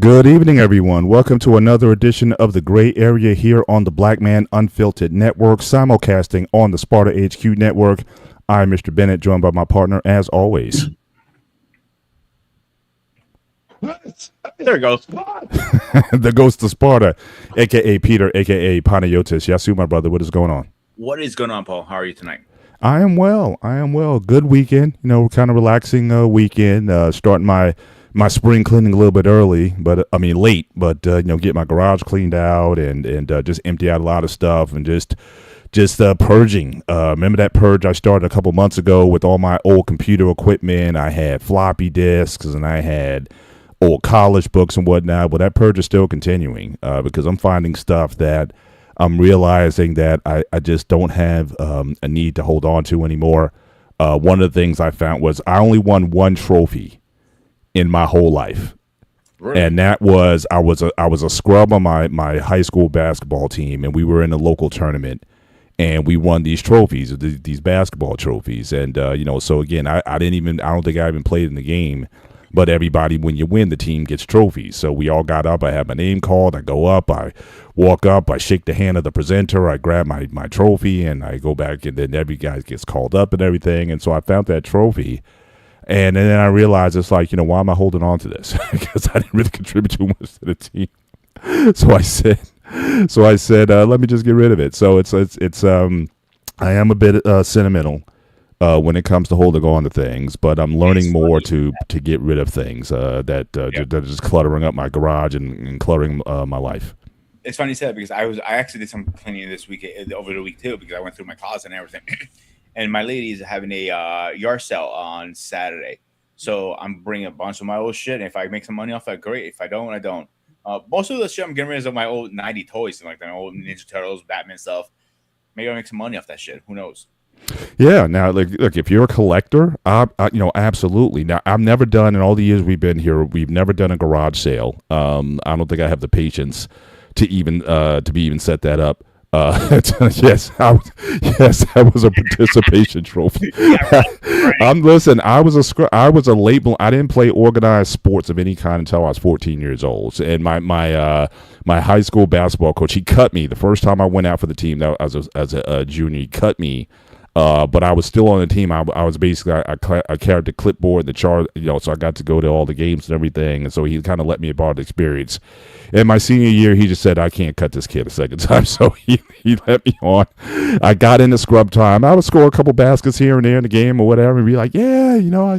Good evening, everyone. Welcome to another edition of The Gray Area here on the Black Man Unfiltered Network, simulcasting on the Sparta HQ Network. I'm Mr. Bennett, joined by my partner, as always. There it goes. The Ghost of Sparta, a.k.a. Peter, a.k.a. Panayotis. Yasu, my brother, what is going on? What is going on, Paul? How are you tonight? I am well. Good weekend. Kind of relaxing weekend. Starting my spring cleaning a little bit early, but I mean late. But get my garage cleaned out and just empty out a lot of stuff and just purging. Remember that purge I started a couple months ago with all my old computer equipment? I had floppy disks and I had old college books and whatnot. Well, that purge is still continuing because I'm finding stuff that I'm realizing that I just don't have a need to hold on to anymore. One of the things I found was I only won one trophy in my whole life. Really? And that was I was a scrub on my high school basketball team, and we were in a local tournament, and we won these trophies, these basketball trophies. And so again, I don't think I even played in the game, but everybody, when you win, the team gets trophies. So we all got up. I had my name called. I go up. I walk up. I shake the hand of the presenter. I grab my trophy, and I go back, and then every guy gets called up and everything. And so I found that trophy. And then I realized it's like, why am I holding on to this? Because I didn't really contribute too much to the team. So I said, let me just get rid of it. So it's I am a bit sentimental when it comes to holding on to things, but I'm learning more to get rid of things that are just cluttering up my garage and cluttering my life. It's funny you said that because I actually did some cleaning this week over the week too, because I went through my closet and everything. And my lady is having a yard sale on Saturday. So I'm bringing a bunch of my old shit. And if I make some money off that, great. If I don't, I don't. Most of the shit I'm getting rid of my old 90 toys and like the old Ninja Turtles, Batman stuff. Maybe I'll make some money off that shit. Who knows? Yeah. Now, look, if you're a collector, absolutely. Now, I've never done, in all the years we've been here, we've never done a garage sale. I don't think I have the patience to even set that up. Yes, I was a participation trophy. Yeah, right. Listen, I was a late. I didn't play organized sports of any kind until I was 14 years old. And my high school basketball coach, he cut me the first time I went out for the team. That as a junior, he cut me. But I was still on the team. I was basically I carried the clipboard, the chart, so I got to go to all the games and everything. And so he kind of let me about the experience. In my senior year, he just said, I can't cut this kid a second time. So he let me on. I got into scrub time. I would score a couple baskets here and there in the game or whatever and be like, yeah, I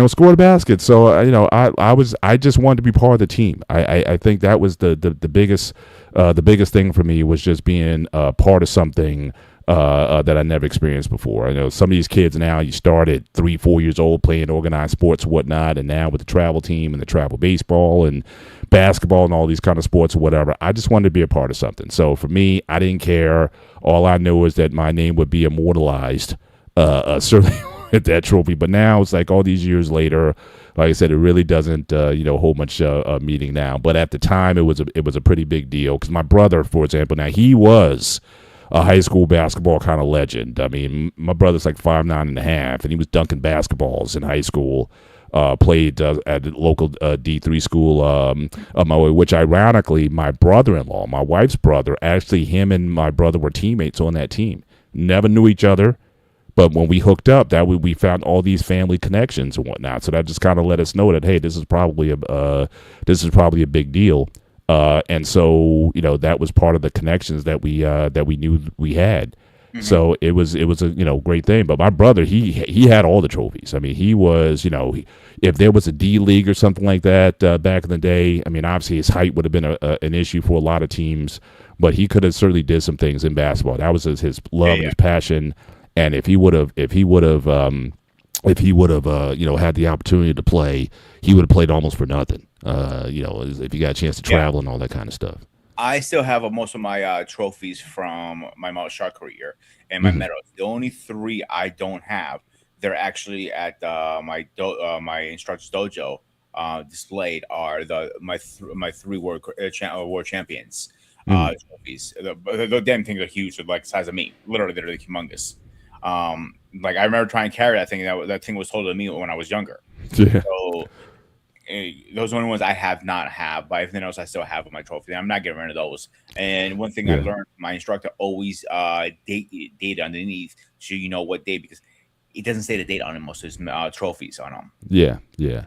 scored a basket. So, I just wanted to be part of the team. I think that was the biggest thing for me was just being part of something that I never experienced before. I know some of these kids now, you start at 3-4 years old playing organized sports and whatnot, and now with the travel team and the travel baseball and basketball and all these kind of sports or whatever, I just wanted to be a part of something. So for me, I didn't care. All I knew is that my name would be immortalized, certainly with that trophy. But now it's like all these years later, like I said, it really doesn't hold much meaning now. But at the time, it was a pretty big deal because my brother, for example, now he was a high school basketball kind of legend. I mean, my brother's like 5'9.5", and he was dunking basketballs in high school. Played at a local D3 school, which ironically, my brother-in-law, my wife's brother, actually him and my brother were teammates on that team. Never knew each other, but when we hooked up, we found all these family connections and whatnot. So that just kind of let us know that, hey, this is probably a big deal. And so, that was part of the connections that we knew we had. Mm-hmm. So it was a great thing. But my brother, he had all the trophies. I mean, he was, if there was a D League or something like that back in the day, I mean, obviously his height would have been an issue for a lot of teams, but he could have certainly did some things in basketball. That was his love and his passion. And if he would have had the opportunity to play, he would have played almost for nothing. If you got a chance to travel and all that kind of stuff. I still have most of my trophies from my martial shark career and my medals. The only 3 I don't have, they're actually at my instructor's dojo displayed are my 3 world champions trophies. The damn things are huge. They're like the size of me. Literally, they're humongous. Like I remember trying to carry that thing. That thing was told to me when I was younger. Yeah. So those are the only ones I have not have, but everything else I still have on my trophy. I'm not getting rid of those. And one thing I Yeah. learned, my instructor always date underneath, so you know what date, because it doesn't say the date on most of his trophies on them. Yeah. Yeah.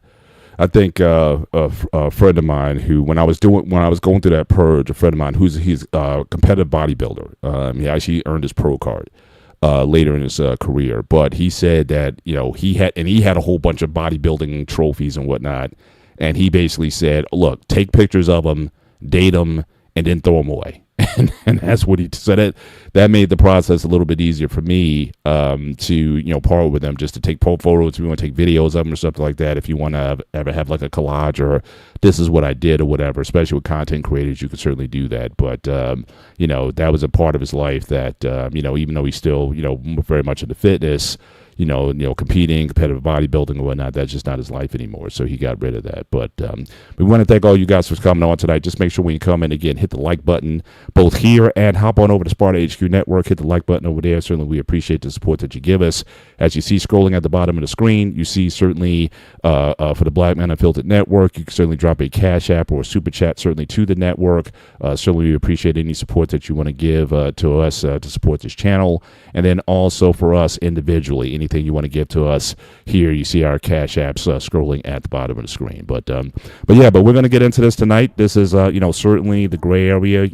I think a friend of mine who, when I was going through that purge, a friend of mine he's a competitive bodybuilder. He actually earned his pro card later in his career, but he said that he had a whole bunch of bodybuilding trophies and whatnot, and he basically said, "Look, take pictures of them, date them, and then throw them away." And that's what he said. That made the process a little bit easier for me to partner with them, just to take photos. If you want to take videos of them or something like that, if you want to ever have like a collage or this is what I did or whatever, especially with content creators, you could certainly do that. But that was a part of his life that even though he's still very much into fitness, competing, competitive bodybuilding and whatnot, that's just not his life anymore. So he got rid of that. But we want to thank all you guys for coming on tonight. Just make sure when you come in, again, hit the like button, both here and hop on over to Sparta HQ Network. Hit the like button over there. Certainly, we appreciate the support that you give us. As you see scrolling at the bottom of the screen, you see certainly for the Black Man Unfiltered Network, you can certainly drop a Cash App or a Super Chat certainly to the network. Certainly, we appreciate any support that you want to give to us to support this channel. And then also for us individually, anything you want to give to us here, you see our Cash Apps scrolling at the bottom of the screen. But we're going to get into this tonight. This is certainly the gray area.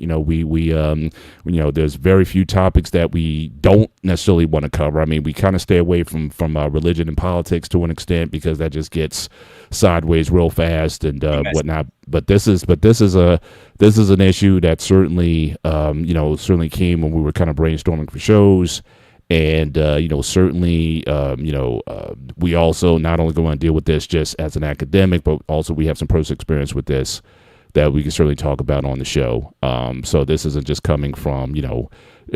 There's very few topics that we don't necessarily want to cover. I mean, we kind of stay away from religion and politics to an extent because that just gets sideways real fast and whatnot. But this is an issue that certainly certainly came when we were kind of brainstorming for shows. And, certainly, we also not only going to deal with this just as an academic, but also we have some personal experience with this that we can certainly talk about on the show. So this isn't just coming from,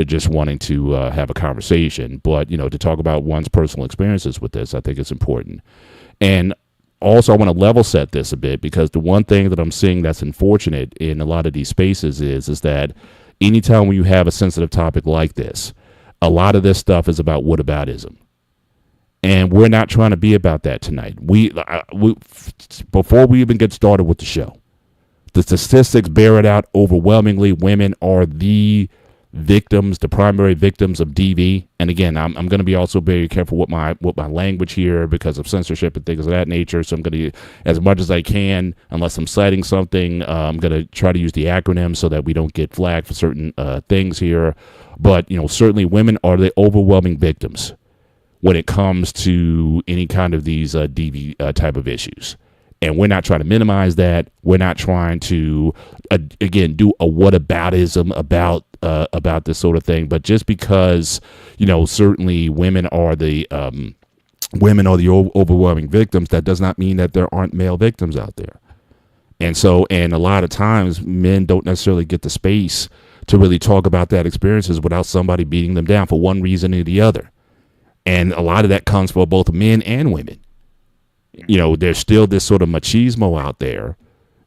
just wanting to have a conversation, but, to talk about one's personal experiences with this, I think it's important. And also, I want to level set this a bit because the one thing that I'm seeing that's unfortunate in a lot of these spaces is that anytime when you have a sensitive topic like this, a lot of this stuff is about whataboutism. And we're not trying to be about that tonight. We before we even get started with the show, the statistics bear it out overwhelmingly. Women are the victims, the primary victims of DV. And again, I'm going to be also very careful with my language here because of censorship and things of that nature. So I'm going to, as much as I can, unless I'm citing something, I'm going to try to use the acronym so that we don't get flagged for certain things here. But, certainly women are the overwhelming victims when it comes to any kind of these DV type of issues. And we're not trying to minimize that. We're not trying to, again, do a whataboutism about this sort of thing. But just because, certainly women are the overwhelming victims, that does not mean that there aren't male victims out there. And a lot of times men don't necessarily get the space to really talk about that experiences without somebody beating them down for one reason or the other. And a lot of that comes for both men and women. There's still this sort of machismo out there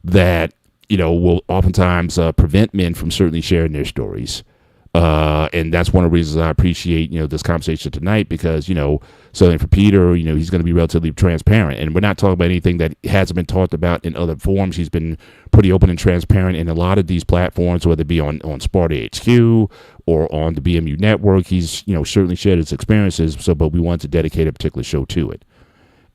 that, will oftentimes prevent men from certainly sharing their stories. And that's one of the reasons I appreciate, this conversation tonight because, certainly for Peter, he's going to be relatively transparent. And we're not talking about anything that hasn't been talked about in other forums. He's been pretty open and transparent in a lot of these platforms, whether it be on Sparta HQ or on the BMU network. He's, certainly shared his experiences. But we want to dedicate a particular show to it.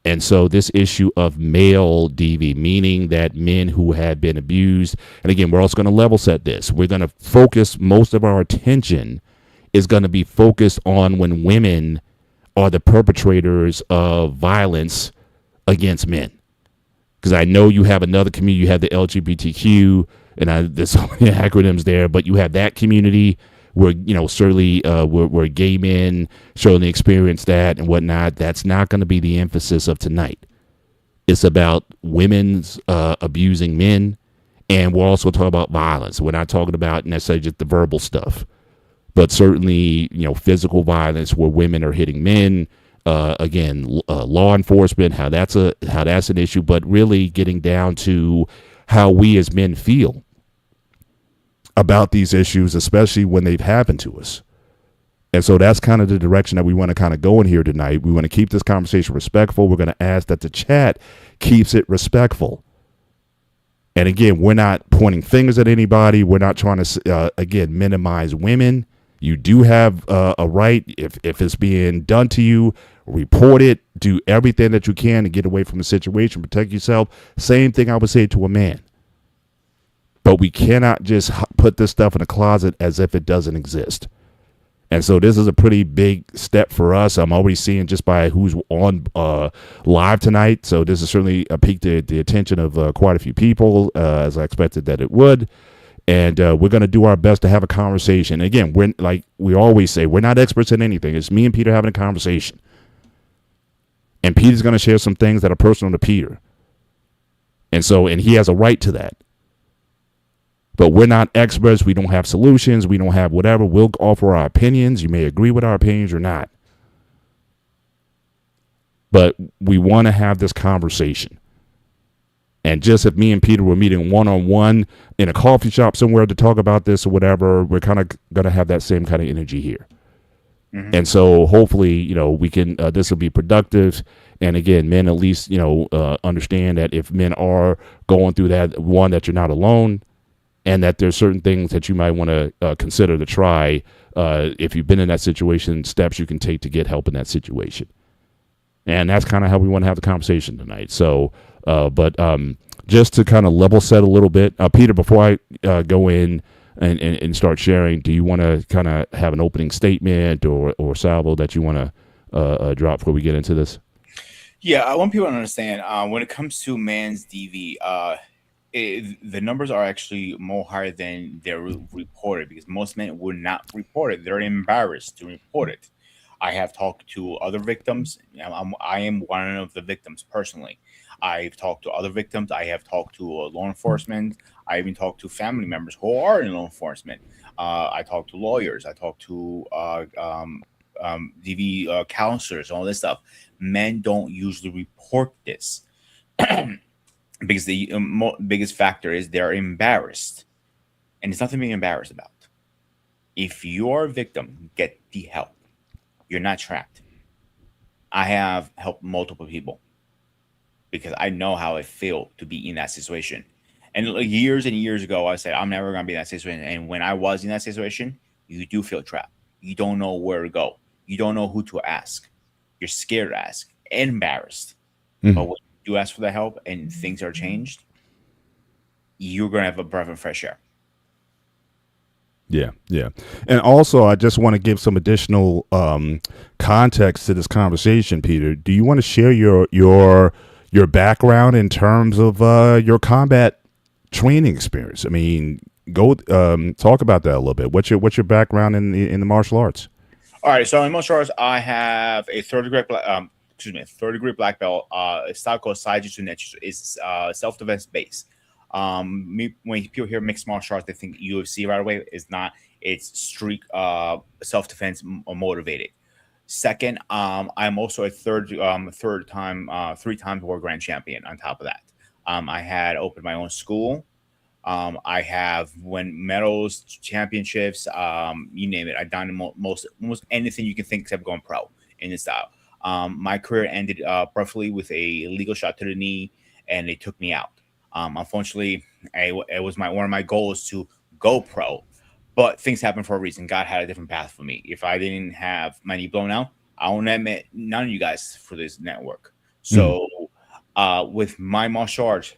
And so this issue of male DV, meaning that men who have been abused, and again, we're also going to level set this. We're going to focus, most of our attention is going to be focused on when women are the perpetrators of violence against men. Because I know you have another community, you have the LGBTQ, and there's so many acronyms there, but you have that community where, certainly where gay men certainly experience that and whatnot. That's not going to be the emphasis of tonight. It's about women's abusing men, and we're also talking about violence. We're not talking about necessarily just the verbal stuff, but certainly, physical violence where women are hitting men. Law enforcement, how that's an issue, but really getting down to how we as men feel about these issues, especially when they've happened to us. And so that's kind of the direction that we want to kind of go in here tonight. We want to keep this conversation respectful. We're going to ask that the chat keeps it respectful. And again, we're not pointing fingers at anybody. We're not trying to, again, minimize women. You do have a right, if it's being done to you, report it, do everything that you can to get away from the situation, protect yourself. Same thing I would say to a man. But we cannot just put this stuff in a closet as if it doesn't exist. And so this is a pretty big step for us. I'm already seeing just by who's on live tonight. So this has certainly piqued the attention of quite a few people, as I expected that it would. And we're going to do our best to have a conversation. Again, we're, like we always say, we're not experts in anything. It's me and Peter having a conversation. And Peter's going to share some things that are personal to Peter. And he has a right to that. But we're not experts. We don't have solutions. We don't have whatever. We'll offer our opinions. You may agree with our opinions or not. But we want to have this conversation. And just if me and Peter were meeting one-on-one in a coffee shop somewhere to talk about this or whatever, we're kind of going to have that same kind of energy here. Mm-hmm. And so hopefully, we can, this will be productive. And again, men at least, understand that if men are going through that, one, that you're not alone. And that there's certain things that you might want to consider to try if you've been in that situation, steps you can take to get help in that situation. And that's kind of how we want to have the conversation tonight. So, but just to kind of level set a little bit, Peter, before I go in and start sharing, do you want to kind of have an opening statement or salvo that you want to drop before we get into this? Yeah, I want people to understand when it comes to man's DV, the numbers are actually more higher than they're reported because most men would not report it. They're embarrassed to report it. I have talked to other victims. I am one of the victims personally. I've talked to other victims. I have talked to law enforcement. I even talked to family members who are in law enforcement. I talked to lawyers. I talked to DV counselors, all this stuff. Men don't usually report this. Because the biggest factor is they're embarrassed. And it's nothing to be embarrassed about. If you're a victim, get the help. You're not trapped. I have helped multiple people because I know how it felt to be in that situation. And years and years ago, I said, I'm never going to be in that situation. And when I was in that situation, you do feel trapped. You don't know where to go. You don't know who to ask. You're scared to ask, embarrassed. Mm-hmm. But when you ask for the help and things are changed, you're going to have a breath of fresh air. Yeah. And also, I just want to give some additional context to this conversation, Peter. Do you want to share your background in terms of your combat training experience? I mean, go talk about that a little bit. What's your background in the martial arts? All right, so in martial arts, I have a third degree black belt. A style called Saijutsu Netsu. It's self-defense based. When people hear mixed martial arts, they think UFC right away. It's not. It's street self-defense motivated. Second, I'm also a three times world grand champion. On top of that, I had opened my own school. I have won medals, championships, you name it. I've done almost anything you can think except going pro in this style. My career ended roughly with a legal shot to the knee, and they took me out. Unfortunately, it was one of my goals to go pro, but things happen for a reason. God had a different path for me. If I didn't have my knee blown out, I won't admit none of you guys for this network. So with my martial arts,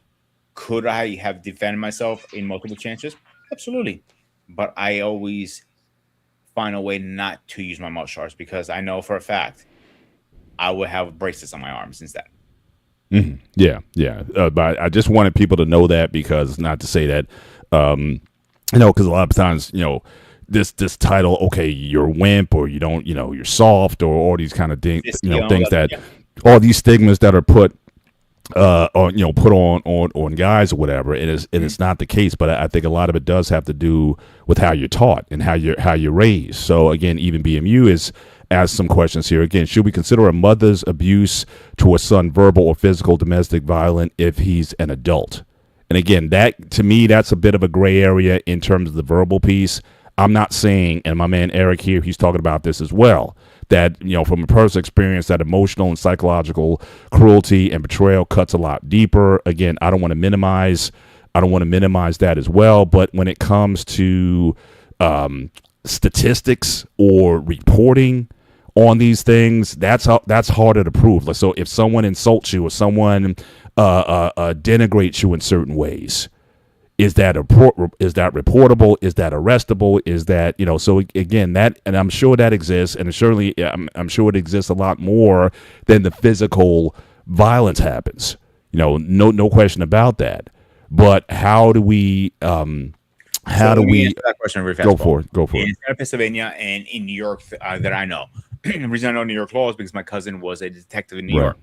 could I have defended myself in multiple chances? Absolutely. But I always find a way not to use my martial arts because I know for a fact I would have bracelets on my arms instead. Mm-hmm. Yeah. But I just wanted people to know that because not to say that, because a lot of times, this title, okay, you're a wimp or you don't, you're soft or all these kind of things, things that all these stigmas that are put on guys or whatever. It's not the case, but I think a lot of it does have to do with how you're taught and how you're raised. So again, even BMU is asked some questions here. Again, should we consider a mother's abuse to a son verbal or physical domestic violence if he's an adult? And again, that to me, that's a bit of a gray area in terms of the verbal piece. I'm not saying, and my man Eric here, he's talking about this as well, that, from a personal experience, that emotional and psychological cruelty and betrayal cuts a lot deeper. Again, I don't want to minimize that as well. But when it comes to statistics or reporting on these things, that's harder to prove. So if someone insults you or someone denigrates you in certain ways, is that reportable? Is that arrestable? Is that, so again, that, and I'm sure that exists, and certainly I'm sure it exists a lot more than the physical violence happens. No question about that. But how do we answer that question very fast? Go for it. In Pennsylvania and in New York that I know. The reason I know New York law is because my cousin was a detective in New York.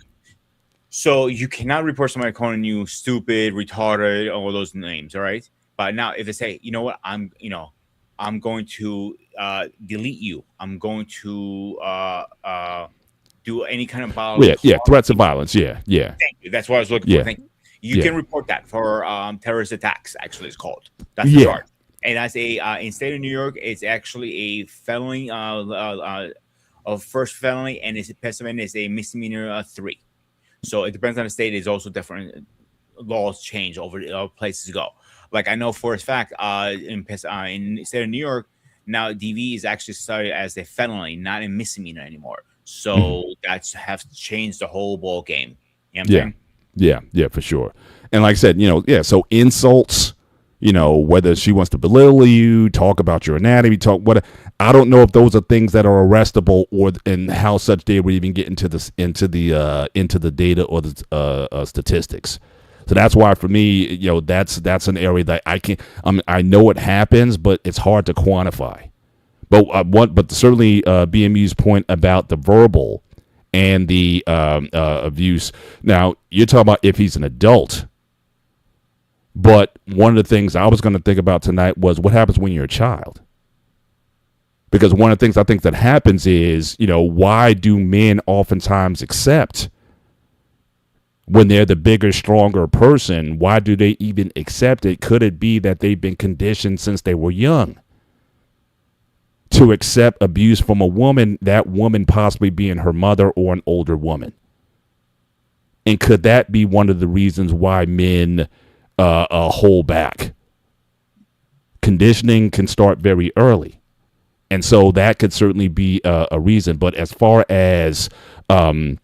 So you cannot report somebody calling you stupid, retarded, all those names, all right? But now if they say, you know what, I'm going to delete you. I'm going to do any kind of violence. Yeah, threats of violence. Yeah. Thank you. That's what I was looking for. Thank you. You can report that for terrorist attacks, actually, it's called. That's the charge. And as in state of New York, it's actually a felony of first felony, and it's Pennsylvania is a misdemeanor 3. So it depends on the state. It's also different laws change over places to go. Like I know for a fact in the state of New York, now DV is actually started as a felony, not a misdemeanor anymore. So that's have changed the whole ball game. You know what I'm saying? Yeah, for sure. And like I said, so insults, whether she wants to belittle you, talk about your anatomy, I don't know if those are things that are arrestable, or and how such they would even get into the data or the statistics. So that's why for me, that's an area that I know it happens, but it's hard to quantify. But certainly BMU's point about the verbal and the abuse. Now you're talking about if he's an adult. But one of the things I was going to think about tonight was what happens when you're a child. Because one of the things I think that happens is, why do men oftentimes accept when they're the bigger, stronger person? Why do they even accept it? Could it be that they've been conditioned since they were young to accept abuse from a woman, that woman possibly being her mother or an older woman? And could that be one of the reasons why men hold back? Conditioning can start very early. And so that could certainly be a reason. But as far as verbal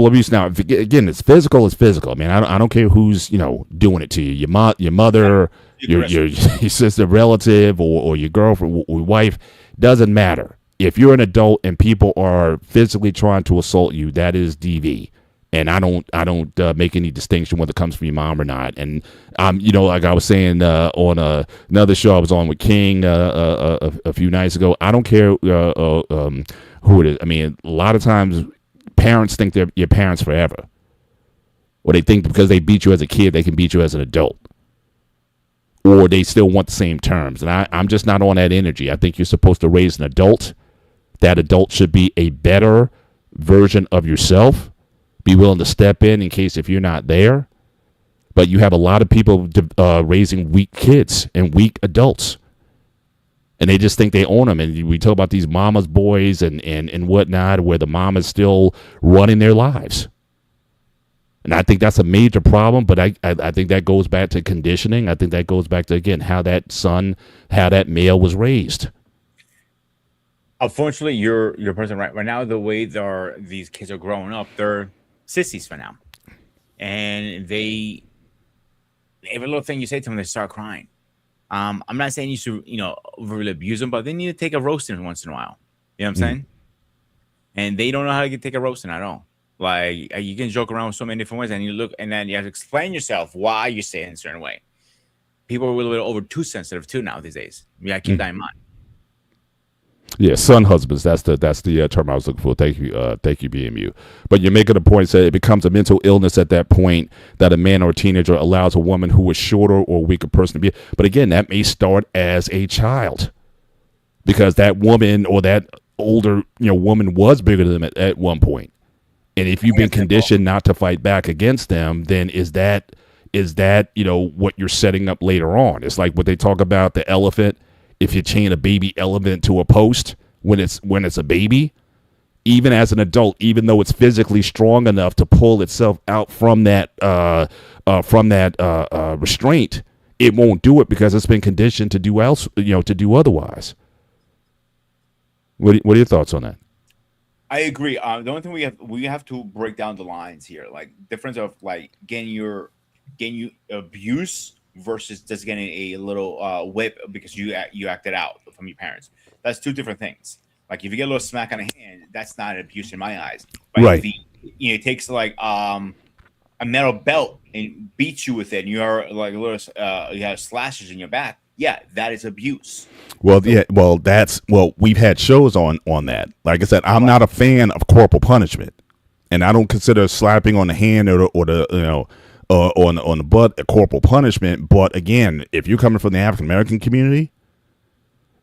abuse, now again, it's physical. It's physical. I mean, I don't care who's doing it to you. Your mother, your sister, relative, or your girlfriend, or wife. Doesn't matter. If you're an adult and people are physically trying to assault you, that is DV. And I don't make any distinction whether it comes from your mom or not. And like I was saying on another show I was on with King a few nights ago, I don't care who it is. I mean, a lot of times parents think they're your parents forever, or they think because they beat you as a kid they can beat you as an adult, or they still want the same terms. And I'm just not on that energy. I think you're supposed to raise an adult. That adult should be a better version of yourself. Be willing to step in case if you're not there. But you have a lot of people raising weak kids and weak adults. And they just think they own them. And we talk about these mama's boys and whatnot, where the mom is still running their lives. And I think that's a major problem. But I think that goes back to conditioning. I think that goes back to, again, how that male was raised. Unfortunately, you're person right now. The way these kids are growing up, they're sissies for now, and every little thing you say to them, they start crying. I'm not saying you should really abuse them, but they need to take a roasting once in a while. You know what I'm saying? And they don't know how to take a roasting at all. Like you can joke around with so many different ways, and then you have to explain yourself why you say it in a certain way. People are a little bit over too sensitive too now these days. You gotta keep that in mind. Yeah, son husbands. That's the term I was looking for. Thank you, BMU. But you're making a point that it becomes a mental illness at that point that a man or a teenager allows a woman who is shorter or weaker person to be. But again, that may start as a child, because that woman or that older woman was bigger than them at one point. And if you've been conditioned not to fight back against them, then is that is that, what you're setting up later on? It's like what they talk about the elephant. If you chain a baby elephant to a post when it's a baby, even as an adult, even though it's physically strong enough to pull itself out from that restraint, it won't do it because it's been conditioned to do to do otherwise. What are your thoughts on that? I agree. The only thing we have to break down the lines here, like difference of like getting you abuse versus just getting a little whip because you acted out from your parents. That's two different things. Like if you get a little smack on the hand, that's not abuse in my eyes. But right. If it takes like a metal belt and beats you with it, and you're like a little you have slashes in your back. Yeah, that is abuse. Well, yeah, we've had shows on that. Like I said, I'm not a fan of corporal punishment, and I don't consider slapping on the hand or the on the butt a corporal punishment. But again, if you're coming from the African American community,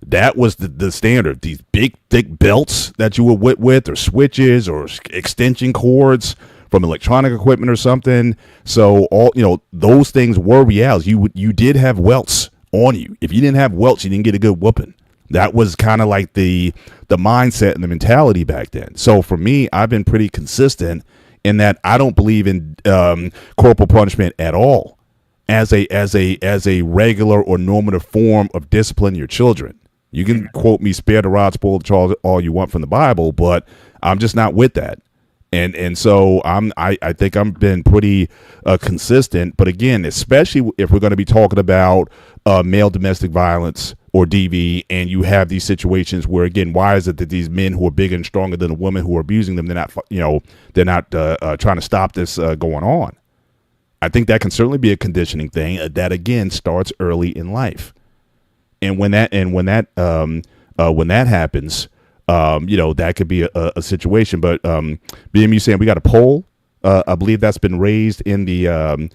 that was the standard. These big thick belts that you would whip with, or switches, or extension cords from electronic equipment or something. So all those things were realities. You did have welts on you. If you didn't have welts, you didn't get a good whooping. That was kind of like the mindset and the mentality back then. So for me, I've been pretty consistent in that I don't believe in corporal punishment at all as a regular or normative form of disciplining your children. You can quote me, spare the rod, spoil the child, all you want from the Bible, but I'm just not with that. And so I think I've been pretty consistent. But again, especially if we're going to be talking about male domestic violence or DV, and you have these situations where, again, why is it that these men who are bigger and stronger than the women who are abusing them, they're not trying to stop this going on? I think that can certainly be a conditioning thing that, again, starts early in life. And when that happens, that could be a situation. But BMU saying we got a poll. I believe that's been raised in the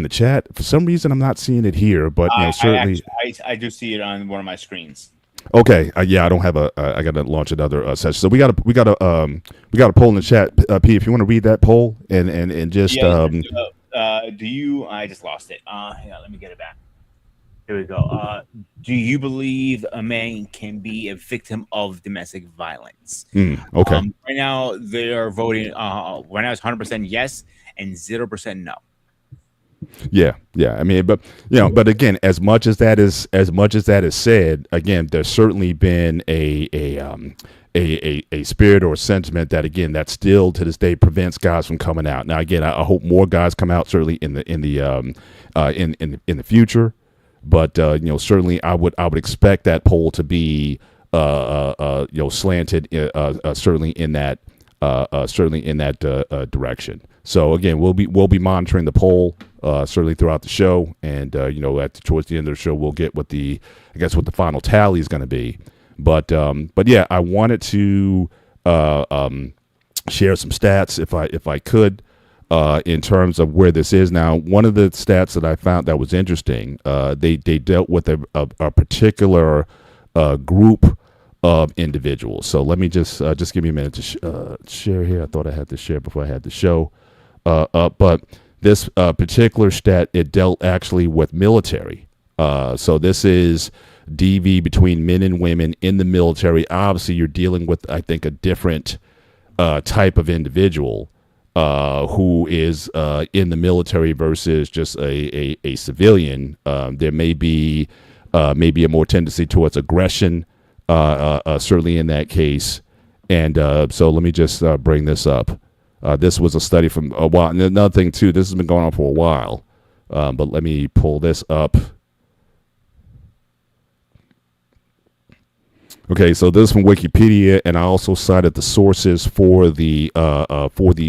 chat. For some reason, I'm not seeing it here, but certainly I do see it on one of my screens. Okay, I don't have I got to launch another session. So we got a poll in the chat. P, if you want to read that poll and just do you? I just lost it. Hang on, let me get it back. Here we go. Do you believe a man can be a victim of domestic violence? Okay. Right now, they are voting. Right now, it's 100% yes and 0% no. Yeah. I mean, but again, as much as that is said, again, there's certainly been a spirit or a sentiment that, again, that still to this day prevents guys from coming out. Now, again, I hope more guys come out, certainly in the future. But certainly, I would expect that poll to be slanted certainly in that direction. So again, we'll be monitoring the poll certainly throughout the show, and towards the end of the show, we'll get what the final tally is going to be. But yeah, I wanted to share some stats if I could. In terms of where this is now, one of the stats that I found that was interesting, they dealt with a particular group of individuals. So let me just give me a minute to share here. I thought I had to share before I had the show up, but this particular stat, it dealt actually with military. So this is DV between men and women in the military. Obviously, you're dealing with, I think, a different type of individual. Who is in the military versus just a civilian. There may be a more tendency towards aggression, certainly in that case. And so let me just bring this up. This was a study from a while. And another thing, too, this has been going on for a while. But let me pull this up. Okay, so this is from Wikipedia, and I also cited the sources for these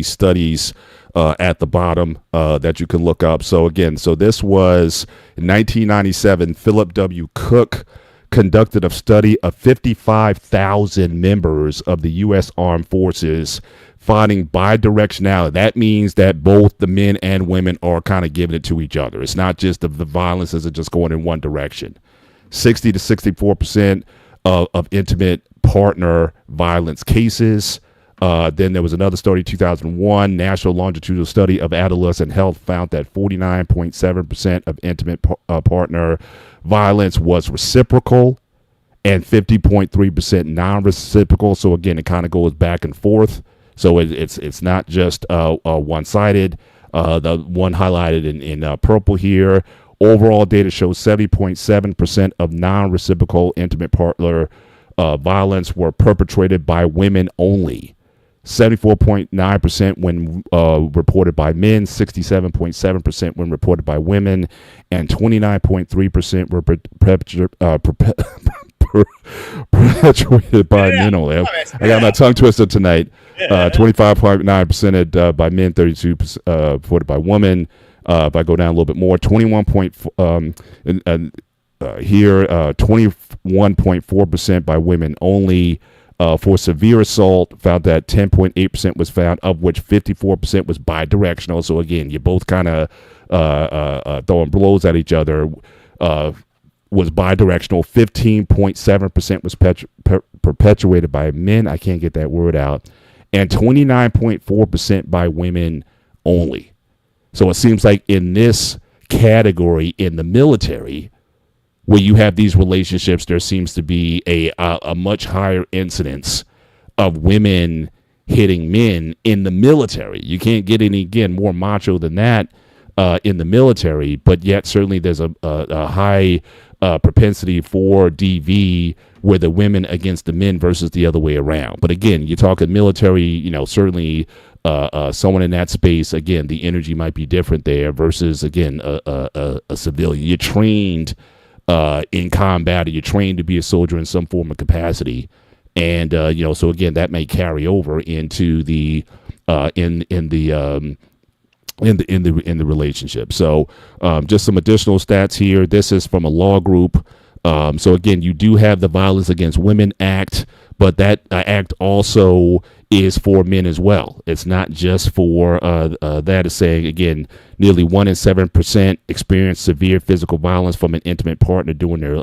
studies at the bottom that you can look up. So again, this was in 1997. Philip W. Cook conducted a study of 55,000 members of the U.S. Armed Forces, finding bidirectionality. That means that both the men and women are kind of giving it to each other. It's not just the violence isn't just going in one direction. 60 to 64% of intimate partner violence cases, Then there was another study, 2001, National Longitudinal Study of Adolescent Health found that 49.7% of intimate partner violence was reciprocal and 50.3% non-reciprocal. So again, it kind of goes back and forth. So it's not just one-sided. The one highlighted in purple here, overall data shows 70.7% of non-reciprocal intimate partner violence were perpetrated by women only. 74.9% when reported by men, 67.7% when reported by women, and 29.3% were perpetuated by men only. I got my tongue twisted tonight. 25.9% by men, 32% reported by women. If I go down a little bit more, 21.4% by women only. For severe assault, found that 10.8% was found, of which 54% was bidirectional. So again, you both kind of throwing blows at each other. Was bidirectional. 15.7% was perpetuated by men. I can't get that word out. And 29.4% by women only. So it seems like in this category in the military, where you have these relationships, there seems to be a much higher incidence of women hitting men in the military. You can't get any, again, more macho than that in the military, but yet certainly there's a high propensity for DV where the women against the men versus the other way around. But again, you're talking military, certainly someone in that space, again, the energy might be different there versus, again, a civilian. You're trained in combat, or you're trained to be a soldier in some form of capacity, and so again, that may carry over into the in the relationship. So just some additional stats here. This is from a law group. So again, you do have the Violence Against Women Act, but that act also is for men as well. It's not just for that. Is saying, again, nearly 1 in 7% experience severe physical violence from an intimate partner during their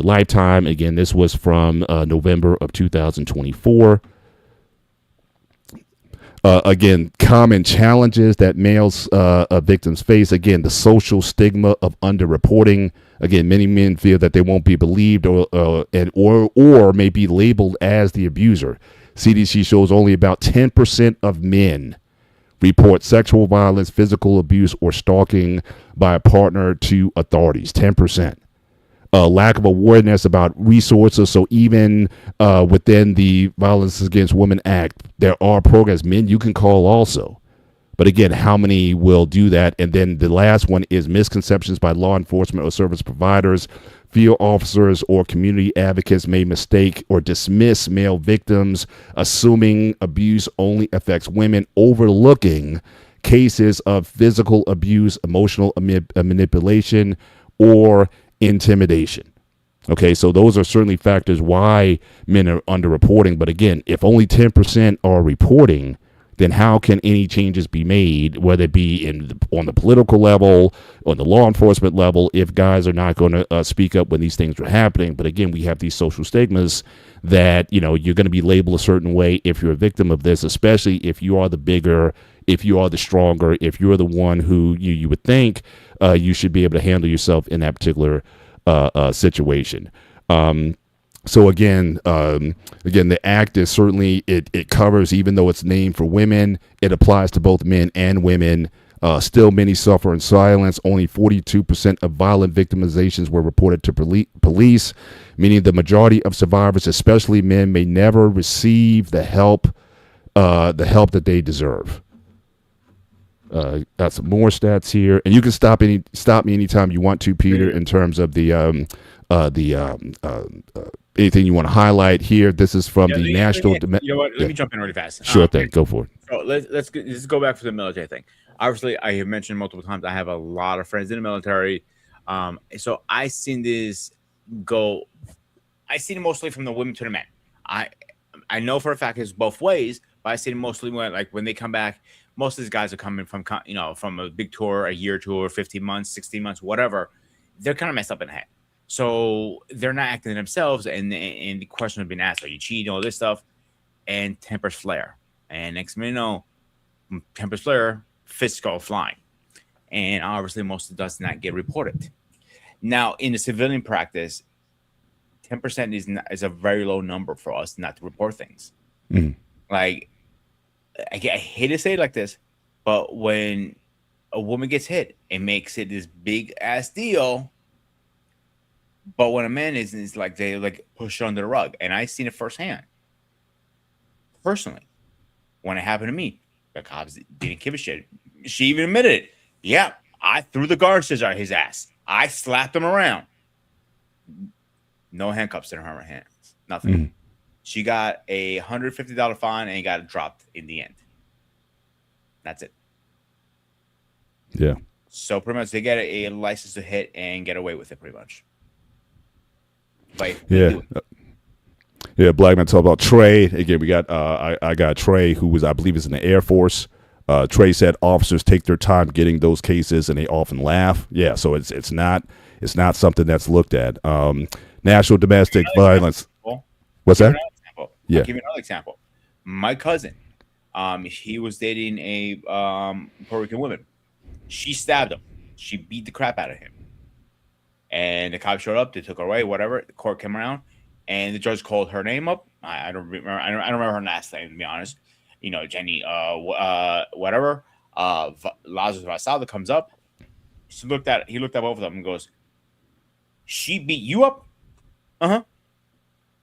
lifetime. Again, this was from November of 2024. Again, common challenges that males victims face. Again, the social stigma of underreporting. Again, many men feel that they won't be believed or may be labeled as the abuser. CDC shows only about 10% of men report sexual violence, physical abuse, or stalking by a partner to authorities. 10%. Lack of awareness about resources. So even within the Violence Against Women Act, there are programs, men you can call also. But again, how many will do that? And then the last one is misconceptions by law enforcement or service providers. Field officers or community advocates may mistake or dismiss male victims, assuming abuse only affects women, overlooking cases of physical abuse, emotional manipulation, or intimidation. Okay, so those are certainly factors why men are underreporting. But again, if only 10% are reporting, then how can any changes be made, whether it be on the political level, on the law enforcement level, if guys are not going to speak up when these things are happening? But again, we have these social stigmas that, you're going to be labeled a certain way if you're a victim of this, especially if you are the bigger, if you are the stronger, if you're the one who you would think you should be able to handle yourself in that particular situation. So again, the act is certainly, it covers, even though it's named for women, it applies to both men and women. Still, many suffer in silence. Only 42% of violent victimizations were reported to police, meaning the majority of survivors, especially men, may never receive the help that they deserve. Got some more stats here, and you can stop me anytime you want to, Peter, in terms of the anything you want to highlight here. This is from the national. You know what? Let me jump in really fast. Sure thing. Go for it. So let's go back for the military thing. Obviously, I have mentioned multiple times, I have a lot of friends in the military. So I seen this go. I seen it mostly from the women to the men. I know for a fact it's both ways, but I seen it mostly when they come back. Most of these guys are coming from from a big tour, a year tour, 15 months, 16 months, whatever. They're kind of messed up in the head. So they're not acting themselves, and the question has been asked: are you cheating? All this stuff. and tempers flare. And next minute, you know, tempers flare, fists go flying. And obviously, most does not get reported. Now, in the civilian practice, 10% is a very low number for us not to report things. Mhm. Like, I hate to say it like this, but when a woman gets hit, it makes it this big ass deal. But when a man is like, they like push it under the rug, and I seen it firsthand, personally, when it happened to me. The cops didn't give a shit. She even admitted it. Yeah, I threw the guard scissors at his ass. I slapped him around. No handcuffs in her hands. Nothing. Mhm. She got a $150 fine and got it dropped in the end. That's it. Yeah. So pretty much they get a license to hit and get away with it pretty much. Like, Yeah. Yeah, Black man talk about Trey. Again, we got I got Trey, who was, I believe, is in the Air Force. Trey said officers take their time getting those cases, and they often laugh. Yeah, so it's not something that's looked at. National domestic violence. What's that? Yeah. I'll give you another example. My cousin, he was dating a Puerto Rican woman. She stabbed him. She beat the crap out of him. And the cops showed up. They took her away. Whatever. The court came around, and the judge called her name up. I don't remember. I don't remember her last name, to be honest. You know, Jenny, whatever. Lazarus Vasalda comes up. He looked at both of them and goes, "She beat you up? Uh-huh.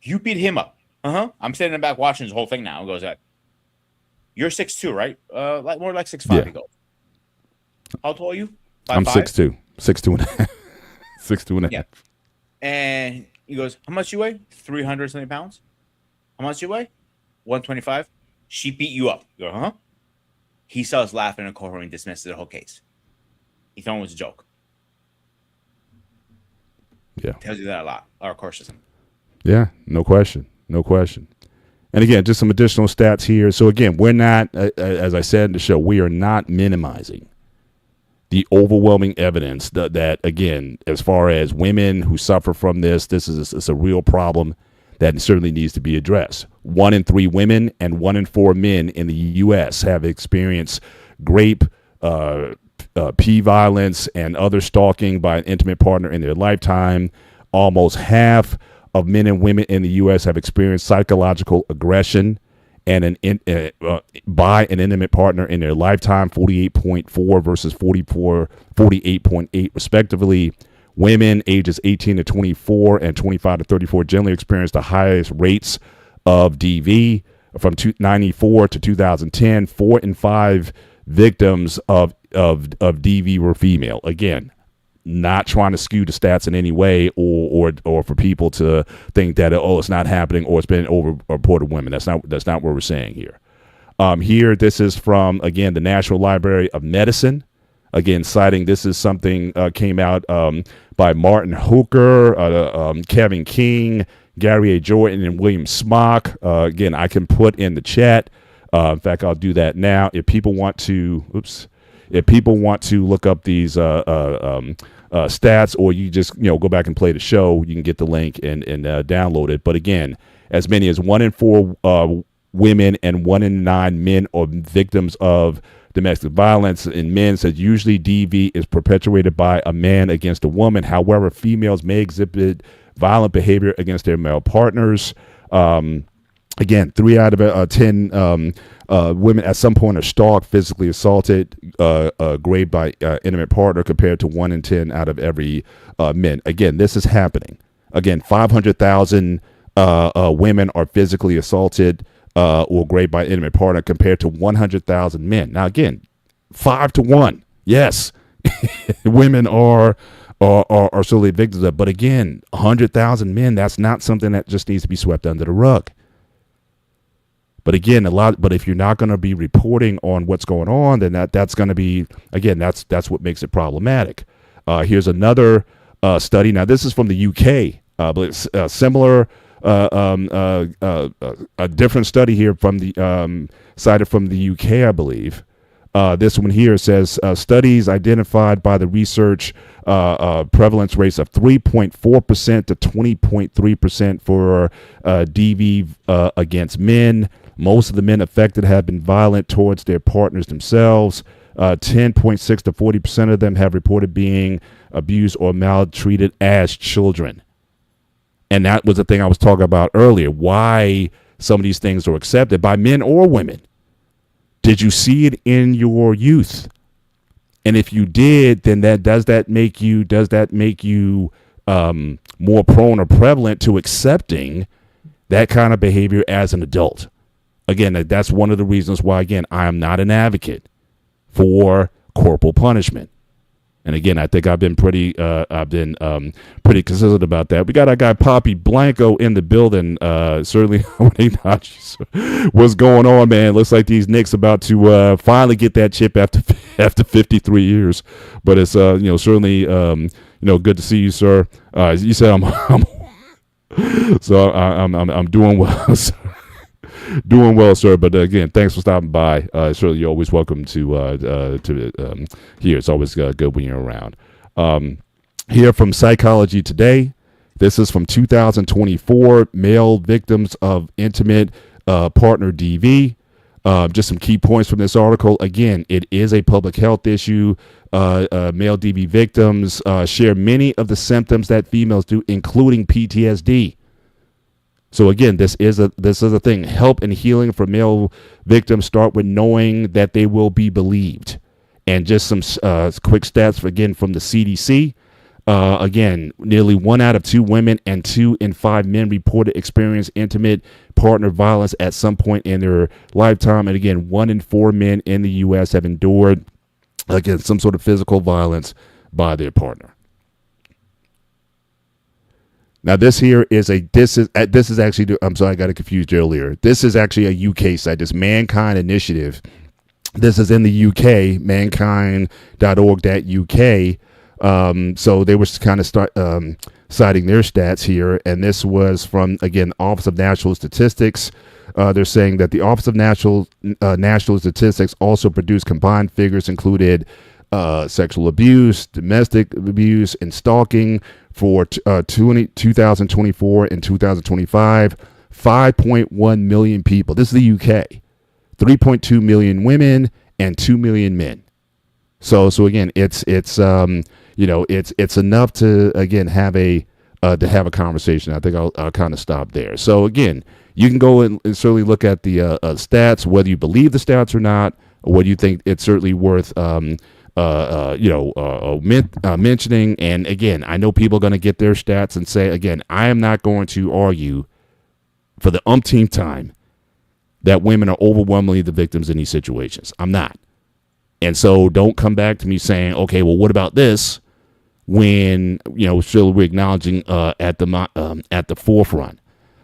You beat him up. Uh-huh." I'm sitting in the back watching this whole thing now. He goes, "You're 6'2", right? Like more like 6'5". Yeah. He goes, "How tall are you?" 5'5"? I'm 6'2", 6'2 and a half, 6'2 and a half. And he goes, "How much you weigh?" 300 something pounds. "How much you weigh?" 125. "She beat you up." You go, "Huh?" He starts laughing in the courtroom and dismisses the whole case. He thought it was a joke. Yeah. Tells you that a lot. Our court system. Yeah, no question. No question. And again, just some additional stats here. So again, we're not, as I said in the show, we are not minimizing the overwhelming evidence that again, as far as women who suffer from this is a real problem that certainly needs to be addressed. 1 in 3 women and 1 in 4 men in the U.S. have experienced rape, violence, and other stalking by an intimate partner in their lifetime. Almost half of men and women in the U.S. have experienced psychological aggression and by an intimate partner in their lifetime, 48.4 versus 48.8 respectively. Women ages 18 to 24 and 25 to 34 generally experience the highest rates of DV. From 1994 to 2010, 4 in 5 victims of DV were female. Again, not trying to skew the stats in any way or for people to think that, oh, it's not happening or it's been over-reported women. That's not what we're saying here. Here, this is from, again, the National Library of Medicine. Again, citing this is something came out by Martin Hooker, Kevin King, Gary A. Jordan, and William Smock. Again, I can put in the chat. In fact, I'll do that now. If people want to look up these stats, or you just go back and play the show, you can get the link and download it. But again, as many as 1 in 4 women and 1 in 9 men are victims of domestic violence. In men, says usually DV is perpetuated by a man against a woman. However, females may exhibit violent behavior against their male partners. Again, 3 out of 10 women at some point are stalked, physically assaulted, raped by intimate partner, compared to 1 in 10 out of every men. Again, this is happening. Again, 500,000 women are physically assaulted or raped by intimate partner, compared to 100,000 men. Now, again, 5 to 1. Yes, women are solely victims of. But again, 100,000 men. That's not something that just needs to be swept under the rug. But again, But if you're not going to be reporting on what's going on, then that's going to be, again, that's what makes it problematic. Here's another study. Now, this is from the UK, but it's similar. A different study here from the cited from the UK, I believe. This one here says studies identified by the research prevalence rates of 3.4% to 20.3% for DV against men. Most of the men affected have been violent towards their partners themselves. 10.6 to 40% of them have reported being abused or maltreated as children. And that was the thing I was talking about earlier. Why some of these things are accepted by men or women. Did you see it in your youth? And if you did, then does that make you more prone or prevalent to accepting that kind of behavior as an adult? Again, that's one of the reasons why, again, I am not an advocate for corporal punishment. And again, I think I've been pretty pretty consistent about that. We got our guy Poppy Blanco in the building. Certainly, what's going on, man? Looks like these Knicks about to finally get that chip after 53 years. But it's certainly good to see you, sir. You said I'm doing well. Doing well, sir. But again, thanks for stopping by. Certainly, you're always welcome to here. It's always good when you're around. Here from Psychology Today. This is from 2024. Male victims of intimate partner DV. Just some key points from this article. Again, it is a public health issue. Male DV victims share many of the symptoms that females do, including PTSD. So again, this is a thing. Help and healing for male victims start with knowing that they will be believed. And just some quick stats from the CDC. Again, nearly 1 out of 2 women and 2 in 5 men reported experience intimate partner violence at some point in their lifetime. And again, 1 in 4 men in the U.S. have endured some sort of physical violence by their partner. Now, this is actually, I'm sorry, I got it confused earlier. This is actually a UK site, this Mankind Initiative. This is in the UK, mankind.org.uk. So they were kind of citing their stats here. And this was from, again, Office of National Statistics. They're saying that the Office of National Statistics also produced combined figures included sexual abuse, domestic abuse, and stalking for 2024 and 2025. 5.1 million people. This is the UK. 3.2 million women and 2 million men. So again, it's enough to again have a conversation. I think I'll kind of stop there. So again, you can go and certainly look at the stats, whether you believe the stats or not, or whether you think it's certainly worth mentioning. And again, I know people are going to get their stats and say, again, I am not going to argue for the umpteenth time that women are overwhelmingly the victims in these situations. I'm not. And so don't come back to me saying, okay, well, what about this? When, still we're acknowledging at the forefront.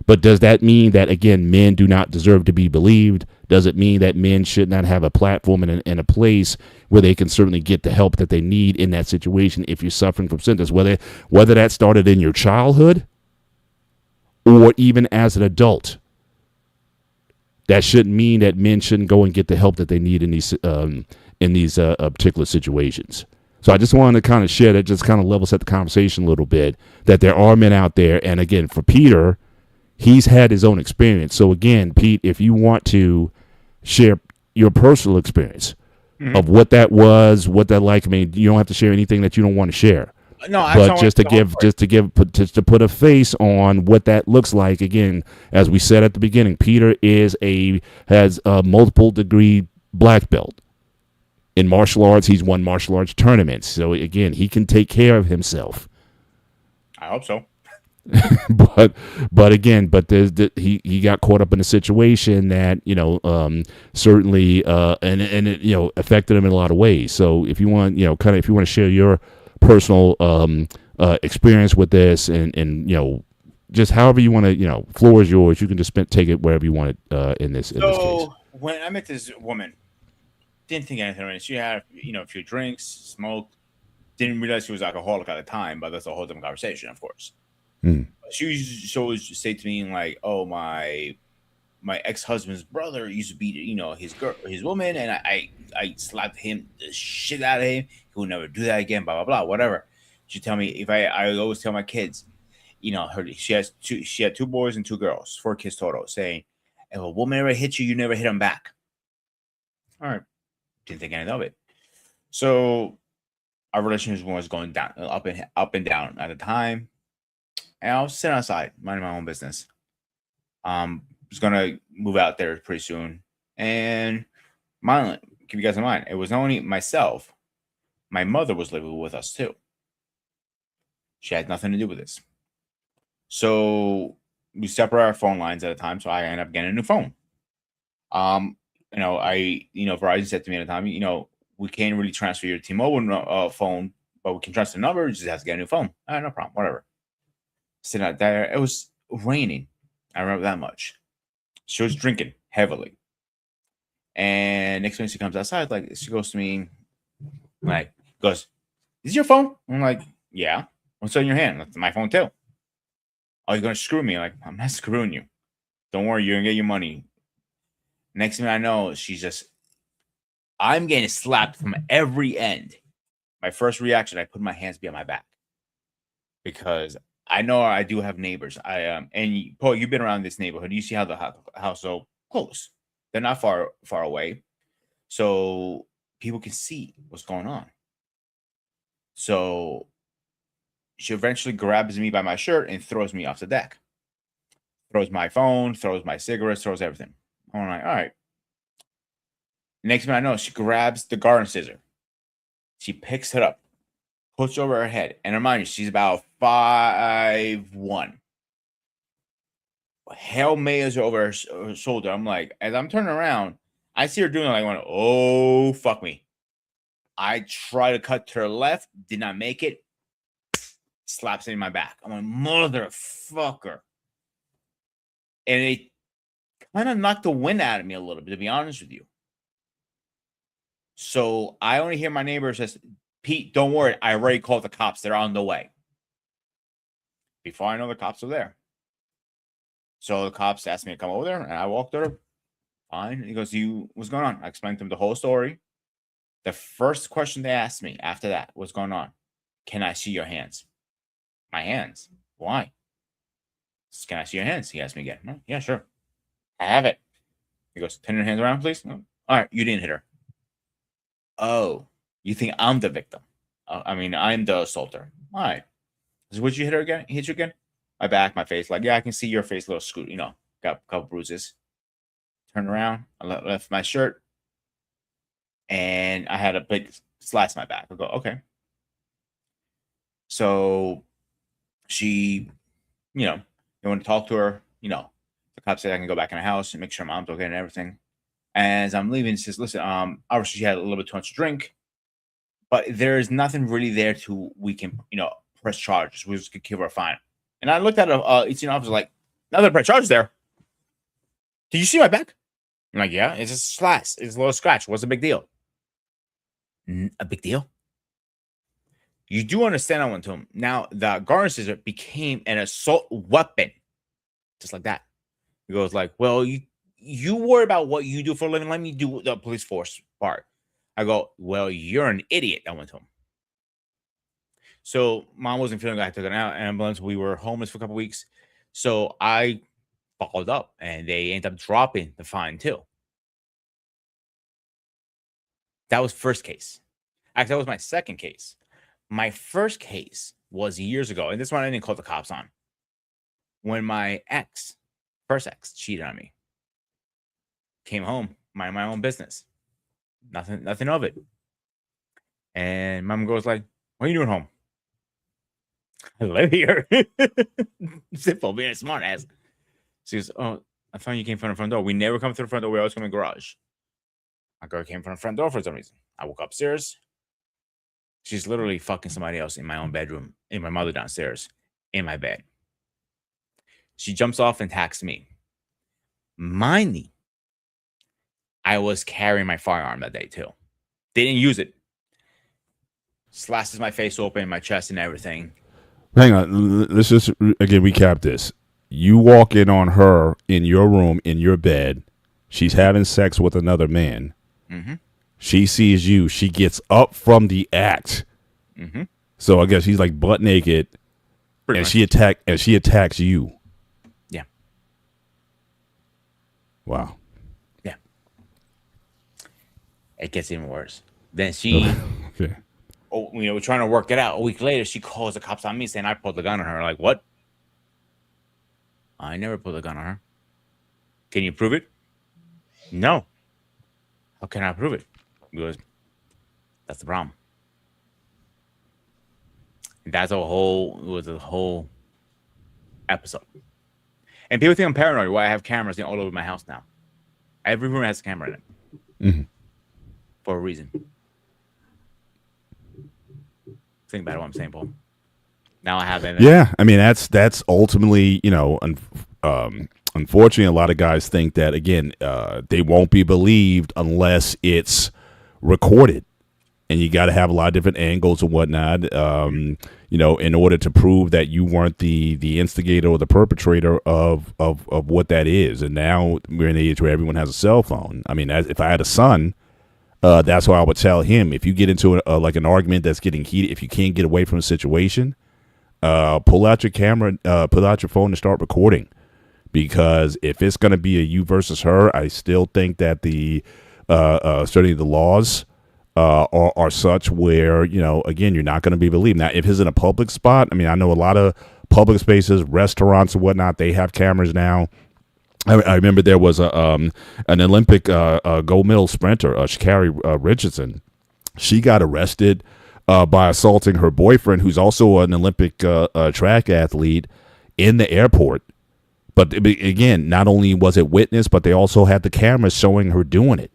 But does that mean that, again, men do not deserve to be believed? Does it mean that men should not have a platform and a place where they can certainly get the help that they need in that situation if you're suffering from symptoms, whether that started in your childhood or even as an adult? That shouldn't mean that men shouldn't go and get the help that they need in these particular situations. So I just wanted to kind of share that, just kind of level set the conversation a little bit, that there are men out there. And again, for Peter, he's had his own experience. So again, Pete, if you want to share your personal experience of what that was, what that like, I mean, you don't have to share anything that you don't want to share. No, but just to put a face on what that looks like. Again, as we said at the beginning, Peter has a multiple degree black belt in martial arts. He's won martial arts tournaments, so again, he can take care of himself. I hope so. but he got caught up in a situation that certainly and it affected him in a lot of ways. So if you want if you want to share your personal experience with this and just however you want to, floor is yours. You can just take it wherever you want it in this case. So when I met this woman, didn't think anything of it. She had a few drinks, smoked. Didn't realize she was alcoholic at the time, but that's a whole different conversation, of course. She used to always say to me like, "Oh, my ex-husband's brother used to beat his woman, and I slapped him the shit out of him. He would never do that again. Blah blah blah. Whatever." She tell me I always tell my kids, she had 2 boys and 2 girls, 4 kids total, saying, If a woman ever hits you, you never hit them back. All right. Didn't think anything of it. So our relationship was going down, up and down at the time. And I was sitting outside, minding my own business. Was gonna move out there pretty soon. And keep you guys in mind, it was not only myself, my mother was living with us too. She had nothing to do with this. So we separate our phone lines at a time. So I ended up getting a new phone. Verizon said to me at the time, we can't really transfer your T-Mobile phone, but we can transfer the number. You just have to get a new phone. No problem, whatever. Sitting out there, it was raining. I remember that much. She was drinking heavily. And next time she comes outside, like she goes to me, like, goes, "Is this your phone?" I'm like, "Yeah." "What's on your hand?" "That's my phone too." "Oh, you're gonna screw me?" Like, "I'm not screwing you. Don't worry, you're gonna get your money." Next thing I know, I'm getting slapped from every end. My first reaction, I put my hands behind my back because I know I do have neighbors. And Paul, you've been around this neighborhood. You see how the house so close. They're not far away, so people can see what's going on. So she eventually grabs me by my shirt and throws me off the deck. Throws my phone, throws my cigarettes, throws everything. I'm like, all right. Next thing I know, she grabs the garden scissor. She picks it up, puts it over her head. And remind you, she's about 5'1". Hail Mayors over her shoulder. I'm like, as I'm turning around, I see her doing like, "Oh, fuck me." I try to cut to her left, did not make it. Slaps it in my back. I'm like, motherfucker. And it kind of knocked the wind out of me a little bit, to be honest with you. So I only hear my neighbor says, "Pete, don't worry. I already called the cops. They're on the way." Before I know the cops are there. So the cops asked me to come over there, and I walked over. Fine. He goes, "What's going on?" I explained to him the whole story. The first question they asked me after that, "What's going on?" "Can I see your hands?" "My hands? Why?" "Can I see your hands?" He asked me again. "No, yeah, sure. I have it." He goes, "Turn your hands around, please." "No." "All right, you didn't hit her." "Oh, you think I'm the victim?" I'm the assaulter." "All right. Would you hit her again? Hit you again?" "My back, my face." Like, "Yeah, I can see your face, a little scoot. Got a couple bruises." Turned around. I left my shirt, and I had a big slash in my back. I go, "Okay." So she, they want to talk to her. The cop said I can go back in the house and make sure mom's okay and everything. As I'm leaving, she says, "Listen, obviously she had a little bit too much to drink, but there's nothing really there we can, press charges. We just could give her a fine." And I looked at a officer like, "Nothing to press charges there. Did you see my back?" I'm like, "Yeah, it's a slash. It's a little scratch. What's the big deal?" "A big deal? You do understand," I went to him. "Now, the garden scissor became an assault weapon." Just like that. He goes like, "Well, you worry about what you do for a living. Let me do the police force part." I go, "Well, you're an idiot." I went to him. So mom wasn't feeling good. I took an ambulance. We were homeless for a couple weeks. So I followed up, and they ended up dropping the fine too. That was first case. Actually, that was my second case. My first case was years ago, and this one I didn't call the cops on. When my first ex, cheated on me. Came home, mind my own business. Nothing of it. And mom goes like, "What are you doing home?" "I live here." Simple, being a smart ass. She goes, "Oh, I thought you came from the front door." "We never come through the front door. We always come in the garage." My girl came from the front door for some reason. I woke upstairs. She's literally fucking somebody else in my own bedroom, in my mother downstairs, in my bed. She jumps off and attacks me. Mind me, I was carrying my firearm that day too. Didn't use it. Slashes my face open, my chest and everything. Hang on. Let's just again recap this. You walk in on her in your room, in your bed. She's having sex with another man. Mm-hmm. She sees you. She gets up from the act. Mm-hmm. So I guess she's like butt naked, Pretty and much. she attacks you. Yeah. Wow. Yeah, it gets even worse. Then she, Okay. we're trying to work it out. A week later, she calls the cops on me saying I pulled the gun on her. Like, what? I never pulled a gun on her. Can you prove it? No. How can I prove it? Because that's the problem. That's a whole, it was a whole episode. And people think I'm paranoid. Why I have cameras all over my house now. Every room has a camera in it for a reason. Think about what I'm saying, Paul. Now I have it. Yeah, I mean that's ultimately, unfortunately, a lot of guys think that again, they won't be believed unless it's recorded, and you got to have a lot of different angles and whatnot, in order to prove that you weren't the instigator or the perpetrator of what that is. And now we're in an age where everyone has a cell phone. I mean, if I had a son. That's why I would tell him, if you get into like an argument that's getting heated, if you can't get away from a situation, pull out your camera, pull out your phone and start recording. Because if it's going to be a you versus her, I still think that certainly the laws are such where, again, you're not going to be believed. Now, if it's in a public spot, I mean, I know a lot of public spaces, restaurants and whatnot, they have cameras now. I remember there was an Olympic gold medal sprinter, Sha'Carri Richardson. She got arrested by assaulting her boyfriend, who's also an Olympic track athlete, in the airport. But again, not only was it witnessed, but they also had the cameras showing her doing it.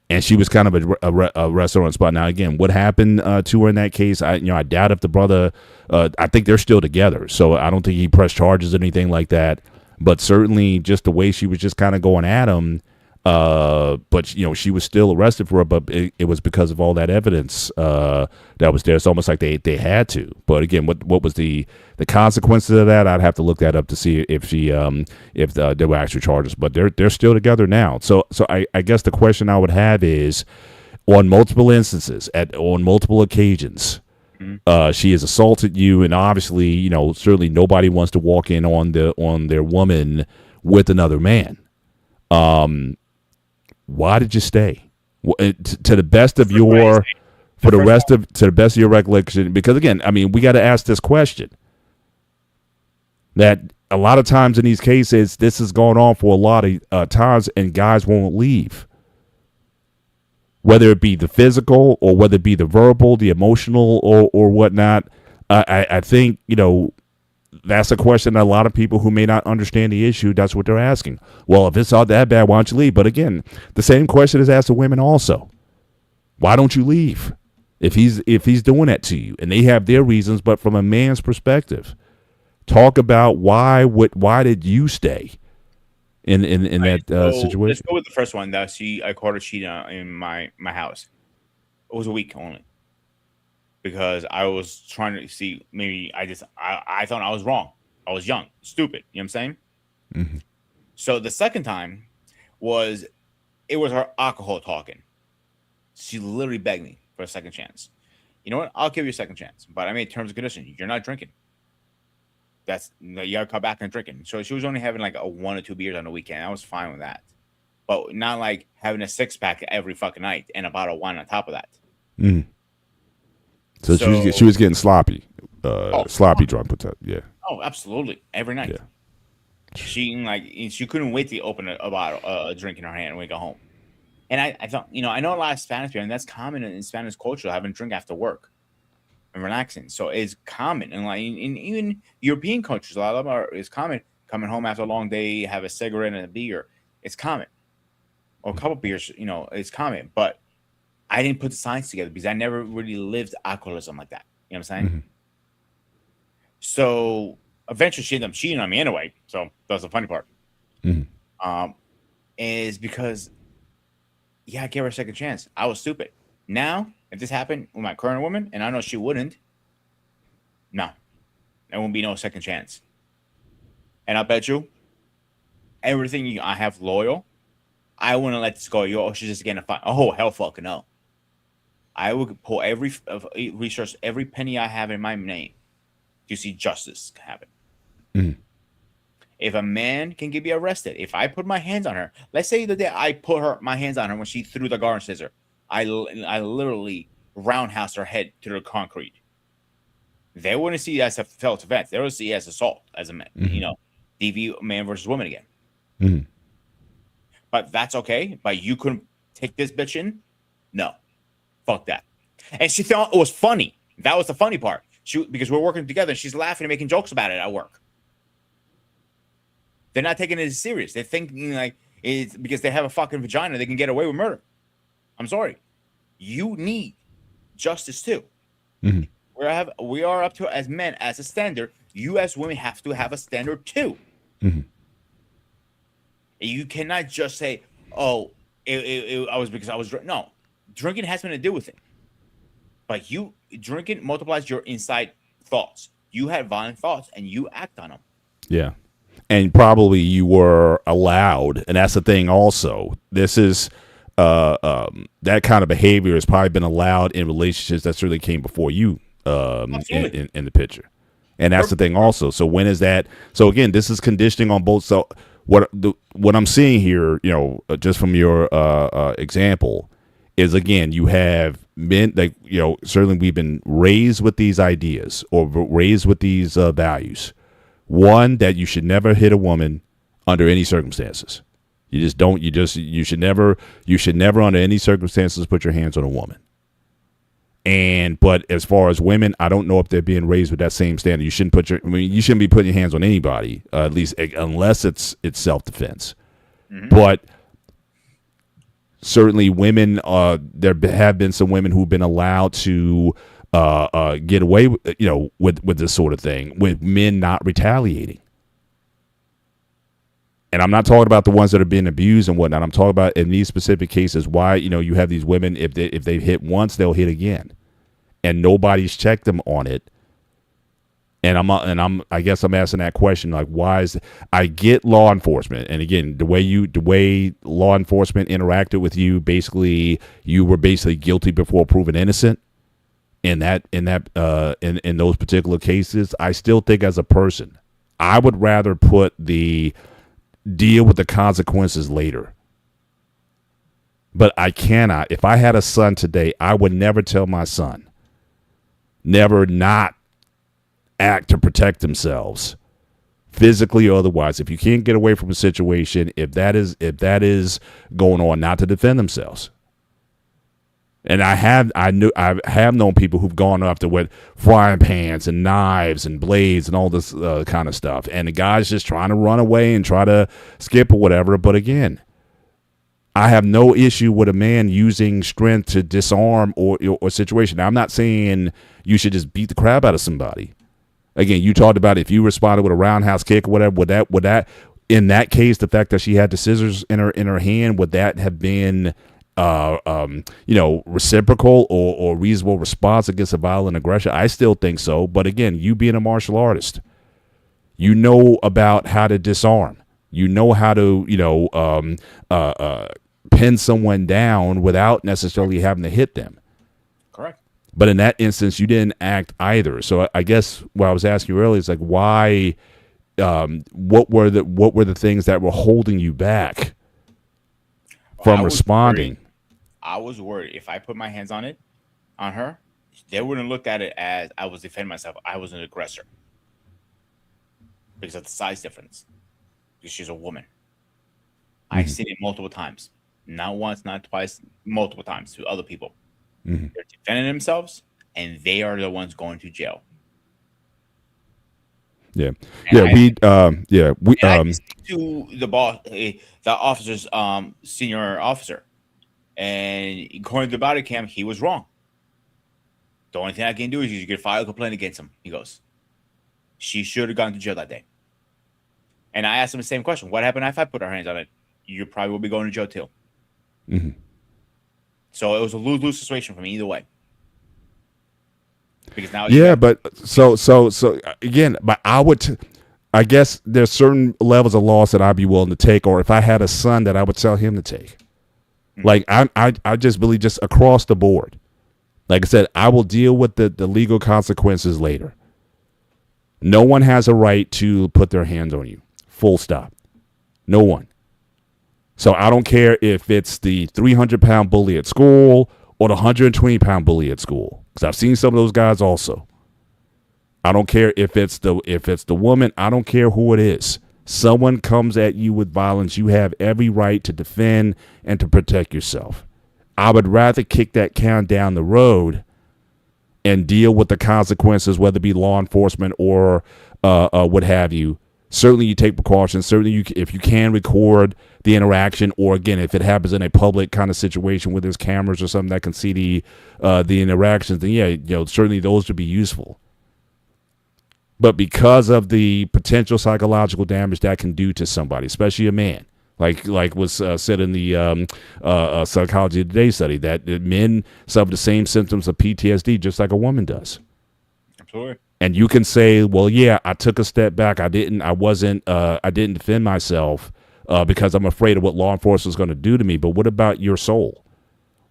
And she was kind of a restaurant spot. Now, again, what happened to her in that case? I doubt if the brother. I think they're still together, so I don't think he pressed charges or anything like that. But certainly, just the way she was just kind of going at him. But she was still arrested for it. But it was because of all that evidence that was there. It's almost like they had to. But again, what was the consequences of that? I'd have to look that up to see if there were actual charges. But they're still together now. So I guess the question I would have is, on multiple instances, on multiple occasions, she has assaulted you, and obviously, certainly nobody wants to walk in on their woman with another man. Why did you stay? To the best of your, to the best of your recollection? Because again, I mean, we got to ask this question. That a lot of times in these cases, this has gone on for a lot of times, and guys won't leave. Whether it be the physical or whether it be the verbal, the emotional, or whatnot, I think, that's a question that a lot of people who may not understand the issue, that's what they're asking. Well, if it's all that bad, why don't you leave? But again, the same question is asked to women also. Why don't you leave if he's doing that to you? And they have their reasons, but from a man's perspective, talk about why did you stay in that situation? Let's go with the first one. That I caught her cheating in my house. It was a week only. Because I was trying to see, maybe I thought I was wrong. I was young, stupid. You know what I'm saying? Mm-hmm. So the second time it was her alcohol talking. She literally begged me for a second chance. You know what? I'll give you a second chance, but I made terms and conditions. You're not drinking. You gotta come back and drinking. So she was only having like 1 or 2 beers on the weekend. I was fine with that, but not like having a 6-pack every fucking night and a bottle of wine on top of that. Mm. So she was getting sloppy, sloppy drunk with that. Yeah. Oh, absolutely, every night. Yeah. She couldn't wait to open a bottle, a drink in her hand when we go home. And I thought, I know a lot of Spanish people, and that's common in Spanish culture, having a drink after work and relaxing. So it's common, and like in even European countries, a lot of them it's common coming home after a long day, have a cigarette and a beer. It's common, or a couple beers. It's common, but I didn't put the science together because I never really lived alcoholism like that. You know what I'm saying? Mm-hmm. So eventually she ended up cheating on me anyway. So that's the funny part. Mm-hmm. Is because, I gave her a second chance. I was stupid. Now, if this happened with my current woman, and I know she wouldn't, no, there won't be no second chance. And I bet you, everything I have loyal, I wouldn't let this go. She's just getting a fight. Oh, hell fucking no. I would pull research every penny I have in my name to see justice happen. Mm-hmm. If a man can get me arrested, if I put my hands on her, let's say the day I put my hands on her when she threw the garden scissor, I literally roundhouse her head to the concrete. They wouldn't see it as a self-defense. They would see it as assault, as a man, DV man versus woman again. Mm-hmm. But that's okay. But you couldn't take this bitch in? No. Fuck that. And she thought it was funny. That was the funny part. Because we're working together, and she's laughing and making jokes about it at work. They're not taking it as serious. They're thinking like it's because they have a fucking vagina, they can get away with murder. I'm sorry. You need justice too. Mm-hmm. We are up to, as men, as a standard. You as women have to have a standard too. Mm-hmm. You cannot just say, "Oh, I was because I was drunk." No, drinking has nothing to do with it. But drinking multiplies your inside thoughts. You had violent thoughts and you act on them. Yeah. And probably you were allowed, and that's the thing also. This is that kind of behavior has probably been allowed in relationships that certainly came before you in the picture. And that's the thing also. So when is that? So again, this is conditioning on both. So what I'm seeing here, just from your example, is again, you have men that, certainly we've been raised with these ideas or raised with these values. One, that you should never hit a woman under any circumstances. You just don't. You should never under any circumstances put your hands on a woman. But as far as women, I don't know if they're being raised with that same standard. You shouldn't you shouldn't be putting your hands on anybody, at least unless it's self-defense. Mm-hmm. But certainly women, there have been some women who've been allowed to get away with this sort of thing, with men not retaliating. And I'm not talking about the ones that are being abused and whatnot. I'm talking about in these specific cases why, you have these women, if they hit once, they'll hit again. And nobody's checked them on it. And I guess I'm asking that question, like, why is I get law enforcement, and again, the way law enforcement interacted with you, basically you were basically guilty before proven innocent. In those particular cases, I still think as a person, I would rather put the deal with the consequences later. But I cannot. If I had a son today, I would never tell my son, never not act to protect themselves, physically or otherwise. If you can't get away from a situation, if that is going on, not to defend themselves. And I have known people who've gone after with frying pans and knives and blades and all this kind of stuff. And the guy's just trying to run away and try to skip or whatever. But again, I have no issue with a man using strength to disarm or situation. Now, I'm not saying you should just beat the crap out of somebody. Again, you talked about if you responded with a roundhouse kick or whatever, would that in that case, the fact that she had the scissors in her hand, would that have been reciprocal or reasonable response against a violent aggression? I still think so. But again, you being a martial artist, you know about how to disarm. You know how to, pin someone down without necessarily having to hit them. Correct. But in that instance, you didn't act either. So I guess what I was asking you earlier is like, why? What were the things that were holding you back from responding? I was worried if I put my hands on her, they wouldn't look at it as I was defending myself. I was an aggressor because of the size difference. Because she's a woman. Mm-hmm. I've seen it multiple times, not once, not twice, multiple times to other people. Mm-hmm. They're defending themselves, and they are the ones going to jail. Yeah, and to the boss, the officer's senior officer, and according to the body cam, he was wrong. The only thing I can do is you can file a complaint against him. He goes, she should have gone to jail that day. And I asked him the same question: what happened if I put our hands on it? You probably will be going to jail too. Mm-hmm. So it was a lose-lose situation for me either way. Because now, but so again, but I guess there's certain levels of loss that I'd be willing to take, or if I had a son that I would tell him to take. Mm-hmm. Like I just believe just across the board. Like I said, I will deal with the legal consequences later. No one has a right to put their hands on you. Full stop. No one. So I don't care if it's the 300-pound bully at school or the 120-pound bully at school, because I've seen some of those guys also. I don't care if it's the woman. I don't care who it is. Someone comes at you with violence, you have every right to defend and to protect yourself. I would rather kick that can down the road and deal with the consequences, whether it be law enforcement or what have you. Certainly you take precautions. Certainly if you can record the interaction, or again, if it happens in a public kind of situation where there's cameras or something that can see the interactions, then yeah, certainly those would be useful. But because of the potential psychological damage that can do to somebody, especially a man, like was said in the Psychology Today study, that men suffer the same symptoms of PTSD just like a woman does. Absolutely. And you can say, well, yeah, I took a step back. I didn't defend myself because I'm afraid of what law enforcement is going to do to me. But what about your soul?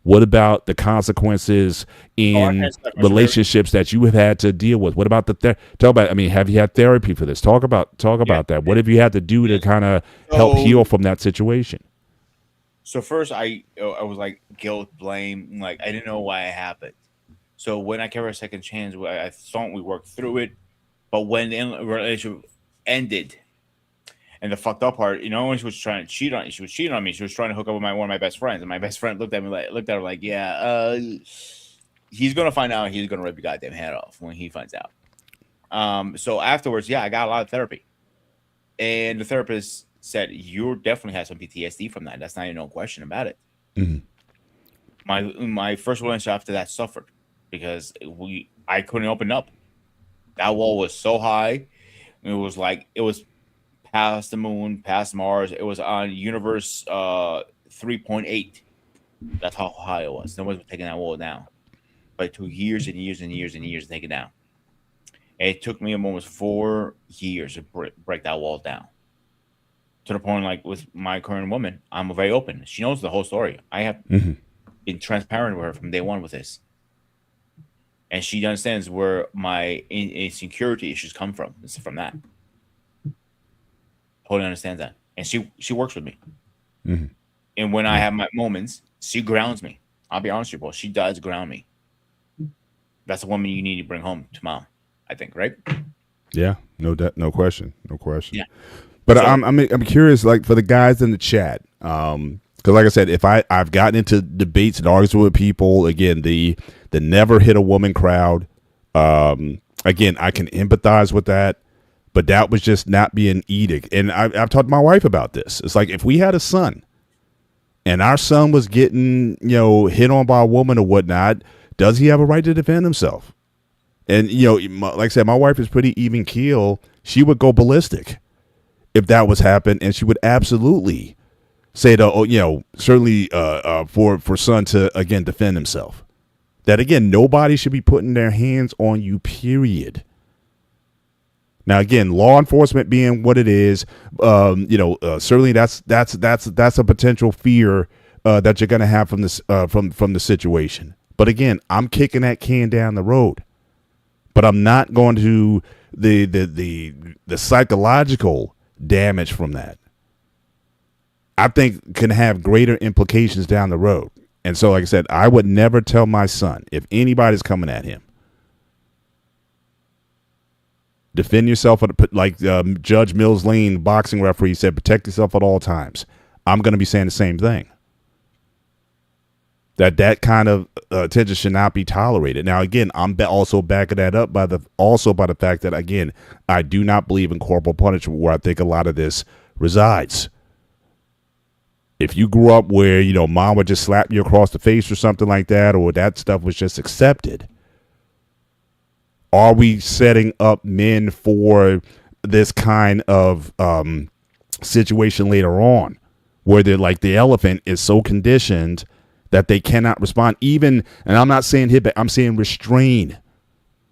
What about the consequences in relationships that you have had to deal with? What about talk about? I mean, have you had therapy for this? Talk about that. What have you had to do to kind of help heal from that situation? So first, I was like guilt, blame, like I didn't know why it happened. So when I gave her a second chance, I thought we worked through it. But when the relationship ended, and the fucked up part, when she was trying to cheat on me, she was cheating on me. She was trying to hook up with one of my best friends, and my best friend looked at her like, yeah, he's gonna find out. He's gonna rip your goddamn head off when he finds out. So afterwards, yeah, I got a lot of therapy, and the therapist said you definitely had some PTSD from that. That's not even no question about it. Mm-hmm. My first relationship after that suffered because I couldn't open up. That wall was so high. It was past the moon, past Mars. It was on universe 3.8. That's how high it was. Nobody was taking that wall down. But it took years and years and years and years to take it down. And it took me almost 4 years to break that wall down. To the point, like with my current woman, I'm very open. She knows the whole story. I have been transparent with her from day one with this. And she understands where my insecurity issues come from. It's from that. Totally understands that. And she works with me. Mm-hmm. And when I have my moments, she grounds me. I'll be honest with you, bro. She does ground me. That's a woman you need to bring home to mom, I think, right? Yeah, no question. Yeah. But so, I'm curious, like for the guys in the chat, because like I said, if I've gotten into debates and arguments with people, again, the never hit a woman crowd, again, I can empathize with that. But that was just not being edict. And I've talked to my wife about this. It's like if we had a son and our son was getting, hit on by a woman or whatnot, does he have a right to defend himself? And, like I said, my wife is pretty even keel. She would go ballistic if that was happening. And she would absolutely say, certainly for son to, again, defend himself. That, again, nobody should be putting their hands on you, period. Now, again, law enforcement being what it is, certainly that's a potential fear that you're going to have from this from the situation. But again, I'm kicking that can down the road, but I'm not going to the psychological damage from that. I think can have greater implications down the road. And so, like I said, I would never tell my son if anybody's coming at him. Defend yourself, like Judge Mills Lane, boxing referee, said, protect yourself at all times. I'm going to be saying the same thing. That kind of attention should not be tolerated. Now, again, I'm also backing that up by the fact that, again, I do not believe in corporal punishment, where I think a lot of this resides. If you grew up where, mom would just slap you across the face or something like that, or that stuff was just accepted, are we setting up men for this kind of situation later on, where they're like the elephant is so conditioned that they cannot respond? Even, and I'm not saying hit back, I'm saying restrain.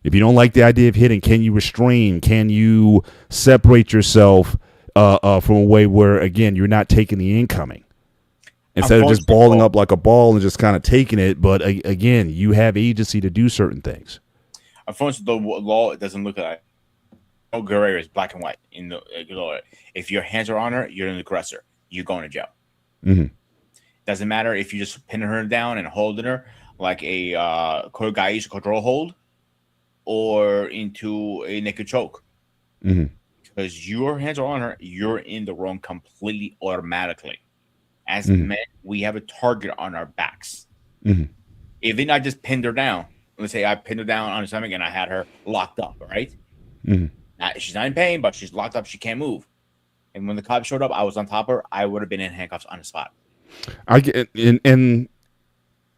If you don't like the idea of hitting, can you restrain? Can you separate yourself from a way where, again, you're not taking the incoming? Instead of just balling up like a ball and just kind of taking it, but again, you have agency to do certain things. Unfortunately, the law doesn't look at gray areas, black and white. In the if your hands are on her, you're an aggressor. You're going to jail. Hmm. Doesn't matter if you just pinning her down and holding her like a Kurgai's control hold or into a naked choke. Hmm. Because your hands are on her, you're in the wrong completely automatically. As Hmm. men, we have a target on our backs. Hmm. Even I just pinned her down. Let's say I pinned her down on her stomach and I had her locked up, right? Hmm. Now, she's not in pain, but she's locked up. She can't move. And when the cops showed up, I was on top of her. I would have been in handcuffs on the spot. I get, and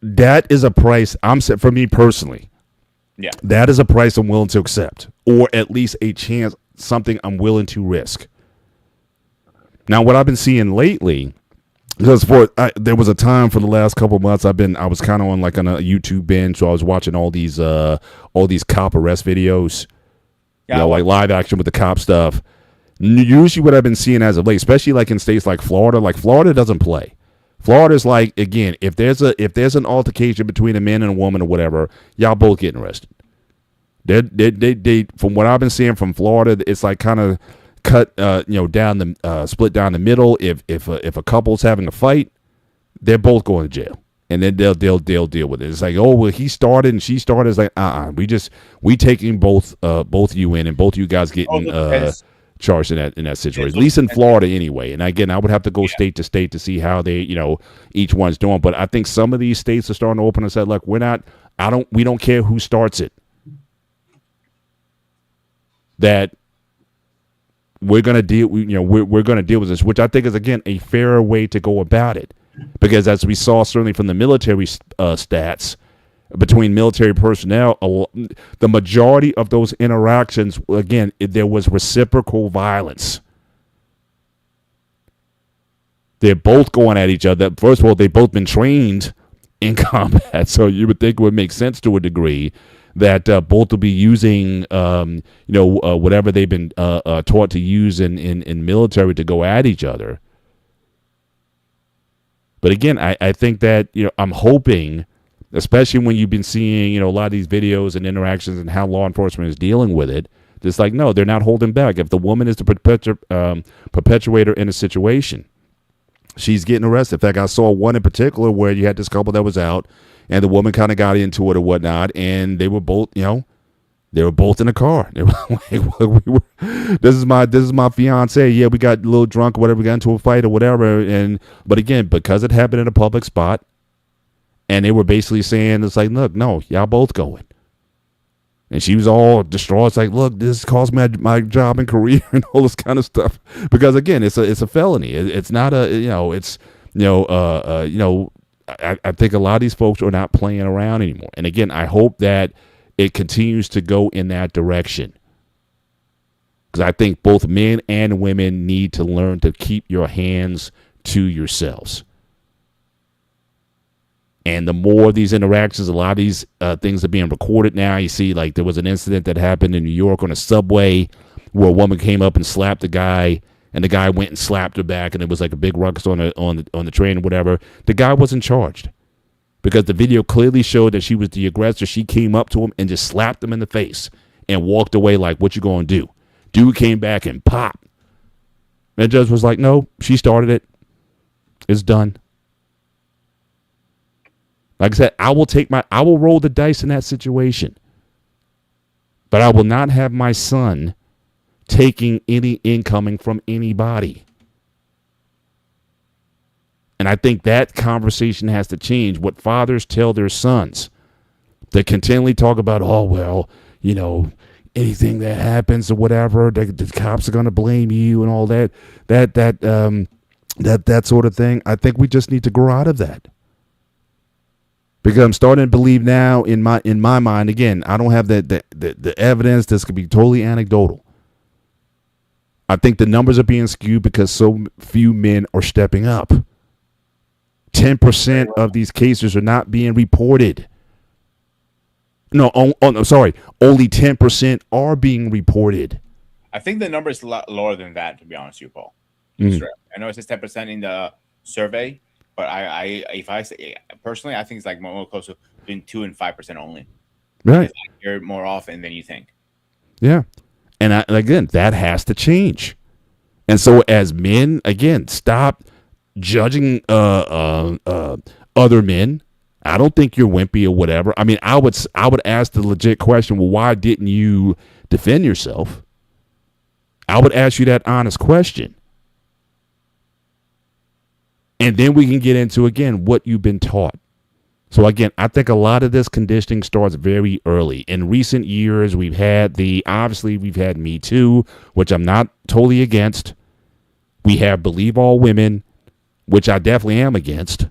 that is a price I'm set for me personally. Yeah. That is a price I'm willing to accept, or at least a chance, something I'm willing to risk. Now, what I've been seeing lately, because there was a time for the last couple of months I was kind of on like on a YouTube binge, so I was watching all these cop arrest videos, Yeah. like live action with the cop stuff. Usually, what I've been seeing as of late, especially like in states like Florida doesn't play. Florida's like, again, if there's an altercation between a man and a woman or whatever, y'all both getting arrested. They from what I've been seeing from Florida, it's like kind of cut down the split down the middle. If a couple's having a fight, they're both going to jail, and then they'll deal with it. It's like, oh well, he started and she started. It's like we taking both you in, and both you guys getting charged in that situation, at least in Florida anyway. And again, I would have to go state to state to see how they each one's doing. But I think some of these states are starting to open and say, look, we don't care who starts it. That we're going to deal, we're going to deal with this, which I think is again a fairer way to go about it, because as we saw certainly from the military stats between military personnel, the majority of those interactions, again, there was reciprocal violence. They're both going at each other. First of all, they've both been trained in combat, so you would think it would make sense to a degree that both will be using, whatever they've been taught to use in military to go at each other. But again, I think that, I'm hoping, especially when you've been seeing, a lot of these videos and interactions and how law enforcement is dealing with it, it's like, no, they're not holding back. If the woman is the perpetuator in a situation, she's getting arrested. In fact, I saw one in particular where you had this couple that was out, and the woman kind of got into it or whatnot, and they were both, they were both in a car. They were like, this is my fiance. Yeah, we got a little drunk or whatever. We got into a fight or whatever. But again, because it happened in a public spot, and they were basically saying, it's like, look, no, y'all both going. And she was all distraught. It's like, look, this cost me my job and career and all this kind of stuff. Because again, it's a felony. It's not I think a lot of these folks are not playing around anymore. And again, I hope that it continues to go in that direction. Because I think both men and women need to learn to keep your hands to yourselves. And the more of these interactions, a lot of these things are being recorded now. You see, like there was an incident that happened in New York on a subway where a woman came up and slapped the guy, and the guy went and slapped her back, and it was like a big ruckus on the train or whatever. The guy wasn't charged because the video clearly showed that she was the aggressor. She came up to him and just slapped him in the face and walked away like, what you gonna do? Dude came back and popped. And the judge was like, no, she started it. It's done. Like I said, I will roll the dice in that situation. But I will not have my son taking any incoming from anybody. And I think that conversation has to change. What fathers tell their sons. They continually talk about, oh, well, anything that happens or whatever, the cops are going to blame you and all that sort of thing. I think we just need to grow out of that. Because I'm starting to believe now in my mind, again, I don't have the evidence. This could be totally anecdotal. I think the numbers are being skewed because so few men are stepping up. 10% of these cases are not being reported. No, sorry. Only 10% are being reported. I think the number is a lot lower than that, to be honest with you, Paul. Mm-hmm. I know it says 10% in the survey, but if I say personally, I think it's like more close to between 2 and 5% only. Right. You're more often than you think. Yeah. And again, that has to change. And so as men, again, stop judging other men. I don't think you're wimpy or whatever. I mean, I would ask the legit question, well, why didn't you defend yourself? I would ask you that honest question. And then we can get into, again, what you've been taught. So, again, I think a lot of this conditioning starts very early. In recent years, we've had Me Too, which I'm not totally against. We have Believe All Women, which I definitely am against.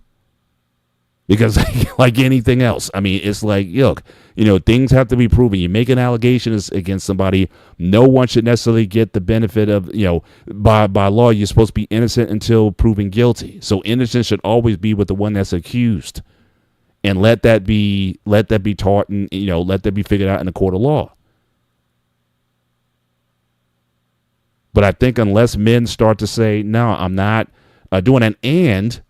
Because like anything else, I mean, it's like, look, things have to be proven. You make an allegation against somebody, no one should necessarily get the benefit of, by law, you're supposed to be innocent until proven guilty. So innocence should always be with the one that's accused. And let that be taught and, let that be figured out in the court of law. But I think unless men start to say, no, I'm not doing it, and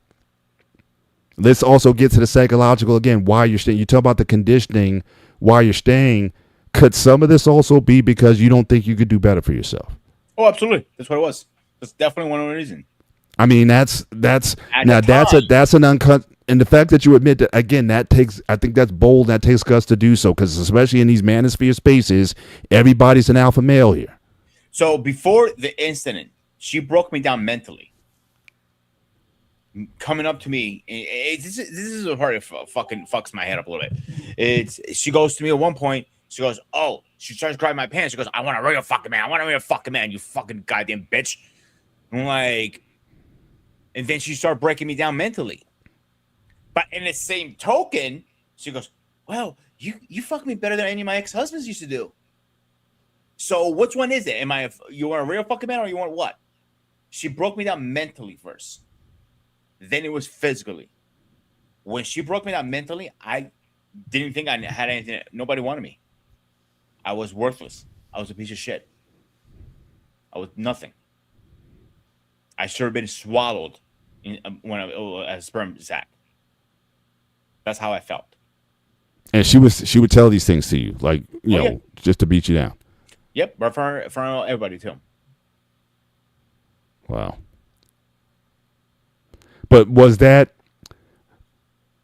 let's also get to the psychological again, why you're staying. You talk about the conditioning, why you're staying. Could some of this also be because you don't think you could do better for yourself? Oh, absolutely. That's what it was. That's definitely one of the reasons. I mean, that's an uncut. And the fact that you admit that, again, I think that's bold. That takes guts to do so, because especially in these manosphere spaces, everybody's an alpha male here. So before the incident, she broke me down mentally. Coming up to me, this is the part that fucking fucks my head up a little bit. She goes to me at one point. She goes, "Oh," she starts grabbing my pants. She goes, "I want a real fucking man. I want a real fucking man. You fucking goddamn bitch." I'm like, and then she started breaking me down mentally. But in the same token, she goes, "Well, you fuck me better than any of my ex-husbands used to do." So which one is it? You want a real fucking man or you want what? She broke me down mentally first. Then it was physically. When she broke me down mentally, I didn't think I had anything. Nobody wanted me. I was worthless. I was a piece of shit. I was nothing. I should have been swallowed when I was a sperm sack. That's how I felt. And she would tell these things to you, like, just to beat you down. Yep, but for everybody too. Wow. But was that?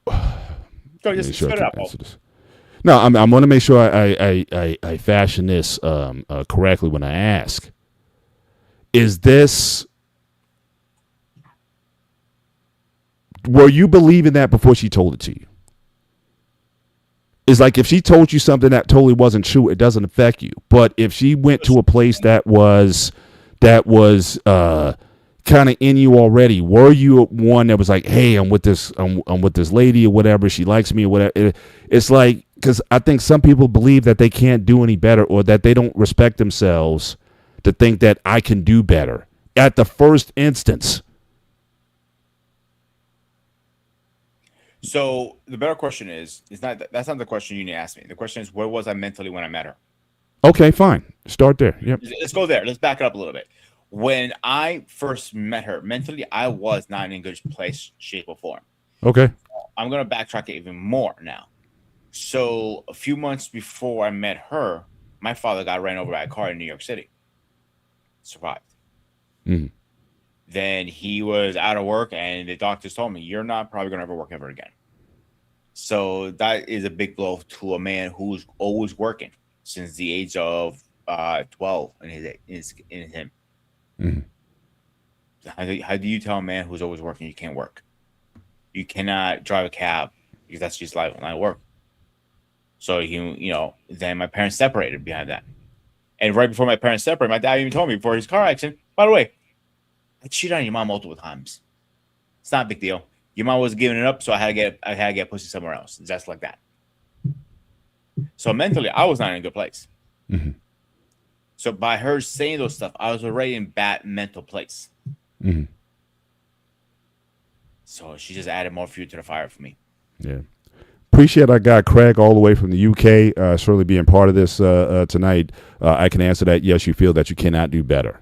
Go, just spit it up. No, I'm going to make sure I fashion this correctly when I ask. Is this? Were you believing that before she told it to you? It's like if she told you something that totally wasn't true, it doesn't affect you. But if she went to a place that was kind of in you already, were you one that was like, "Hey, I'm with this lady or whatever, she likes me or whatever"? It's like, because I think some people believe that they can't do any better, or that they don't respect themselves to think that I can do better at the first instance. So the better question that's not the question you need to ask me. The question is, where was I mentally when I met her? Okay, fine. Start there. Yep. Let's go there. Let's back it up a little bit. When I first met her, mentally, I was not in a good place, shape, or form. Okay. I'm going to backtrack it even more now. So a few months before I met her, my father got ran over by a car in New York City. Survived. Mm-hmm. Then he was out of work, and the doctors told me, "You're not probably going to ever work ever again." So that is a big blow to a man who's always working since the age of 12 in him. Mm-hmm. How do you tell a man who's always working you can't work? You cannot drive a cab because that's just like not work. So then my parents separated behind that. And right before my parents separated, my dad even told me before his car accident, "By the way, I cheated on your mom multiple times. It's not a big deal. Your mom was giving it up, so I had to get pussy somewhere else." Just like that. So mentally, I was not in a good place. Mm-hmm. So by her saying those stuff, I was already in bad mental place. Mm-hmm. So she just added more fuel to the fire for me. Yeah. Appreciate our guy Craig all the way from the UK certainly being part of this tonight. I can answer that. Yes, you feel that you cannot do better.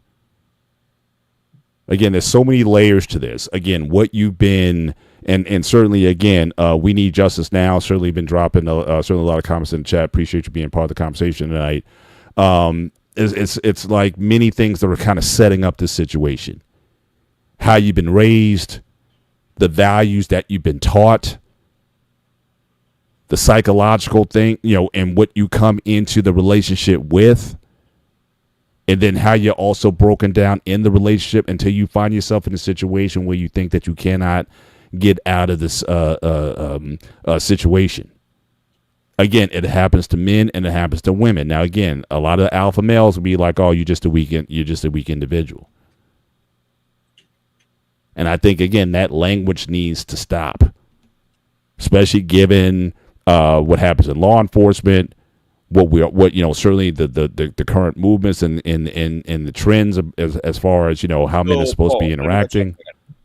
Again, there's so many layers to this. Again, what you've been, and certainly, again, we need justice now. Certainly been dropping certainly a lot of comments in the chat. Appreciate you being part of the conversation tonight. it's like many things that are kind of setting up this situation. How you've been raised, the values that you've been taught, the psychological thing, and what you come into the relationship with, and then how you're also broken down in the relationship until you find yourself in a situation where you think that you cannot get out of this situation. Again, it happens to men and it happens to women. Now, again, a lot of alpha males will be like, "Oh, you're just a weak individual." And I think again that language needs to stop, especially given what happens in law enforcement, certainly the current movements and the trends as far as how men are supposed to be interacting.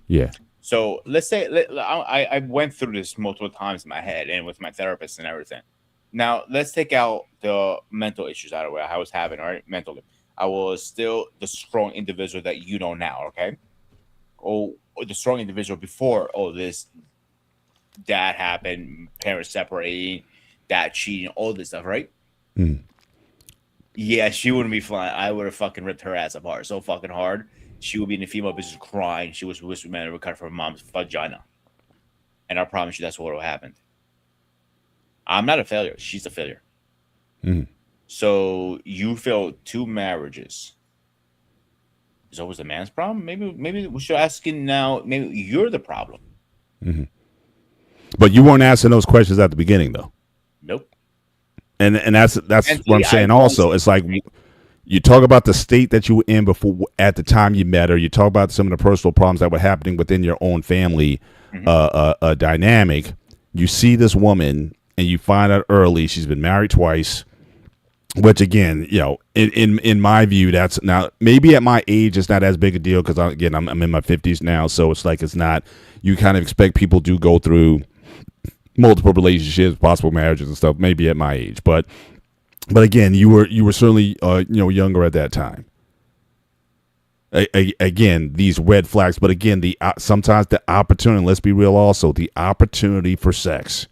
Yeah. So let's say I went through this multiple times in my head and with my therapist and everything. Now let's take out the mental issues out of it I was having. All right, mentally, I was still the strong individual that you know now. Okay, or the strong individual before all this dad happened, parents separating, dad cheating, all this stuff, right? Mm. Yeah, she wouldn't be flying. I would have fucking ripped her ass apart so fucking hard. She would be in the female business crying. She was with man recovered from her mom's vagina. And I promise you that's what would have happened. I'm not a failure. She's a failure. Mm. So you failed 2 marriages. Is always the man's problem? Maybe we should ask him now. Maybe you're the problem. Mm-hmm. But you weren't asking those questions at the beginning, though. Nope. And that's what I'm saying. Also, it's like you talk about the state that you were in before, at the time you met her. You talk about some of the personal problems that were happening within your own family dynamic. You see this woman, and you find out early she's been married twice. Which again, in my view, that's now maybe at my age it's not as big a deal because I'm in my 50s now, so it's like it's not. You kind of expect people to go through multiple relationships, possible marriages and stuff. Maybe at my age, but again, you were certainly younger at that time. Again, these red flags, but again, sometimes the opportunity. Let's be real. Also, the opportunity for sex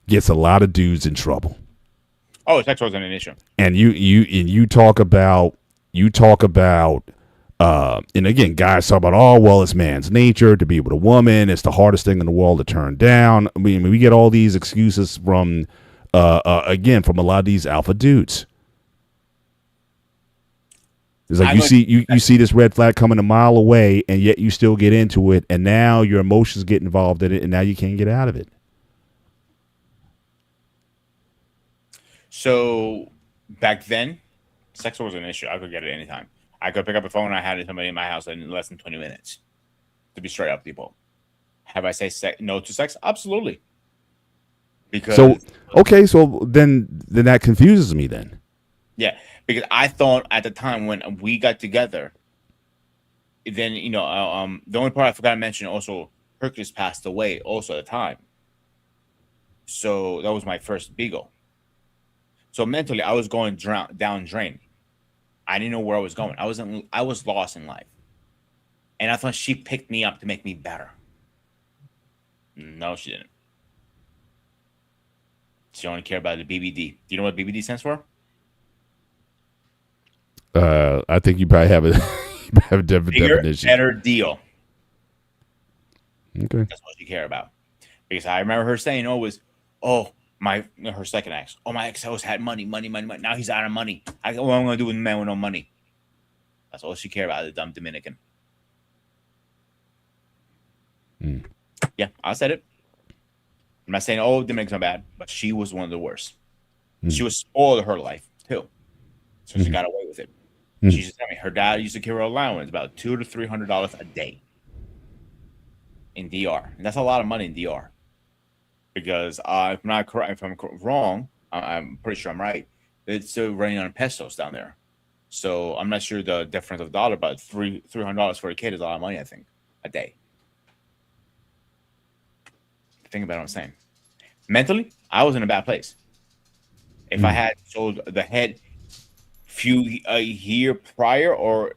gets a lot of dudes in trouble. Oh, sex wasn't an issue. And you talk about and again, guys talk about, oh well, it's man's nature to be with a woman. It's the hardest thing in the world to turn down. I mean, we get all these excuses from again from a lot of these alpha dudes. It's like you see this red flag coming a mile away, and yet you still get into it, and now your emotions get involved in it, and now you can't get out of it. So back then, sex was an issue. I could get it anytime. I could pick up a phone and I had somebody in my house in less than 20 minutes. To be straight up, people. Have I said no to sex? Absolutely. Because so then that confuses me then. Yeah, because I thought at the time when we got together, then the only part I forgot to mention also Hercules passed away also at the time. So that was my first beagle. So mentally, I was going down drain. I didn't know where I was going. I was lost in life, and I thought she picked me up to make me better. No, she didn't. She only cared about the BBD. Do you know what BBD stands for? I think you probably have a different definition. Better deal. Okay, that's what she cared about. Because I remember her saying, her second ex. Oh, my ex always had money. Now he's out of money. What am I going to do with a man with no money? That's all she cared about, the dumb Dominican. Mm. Yeah, I said it. I'm not saying, Dominicans are bad, but she was one of the worst. Mm. She was spoiled her life, too. So she got away with it. She used to tell me her dad used to give her allowance about $200 to $300 a day in DR. And that's a lot of money in DR. Because if I'm wrong, I'm pretty sure I'm right. It's still running on pesos down there, so I'm not sure the difference of dollar, but $300 for a kid is a lot of money. I think a day. Think about what I'm saying. Mentally, I was in a bad place. If I had sold the head a year prior, or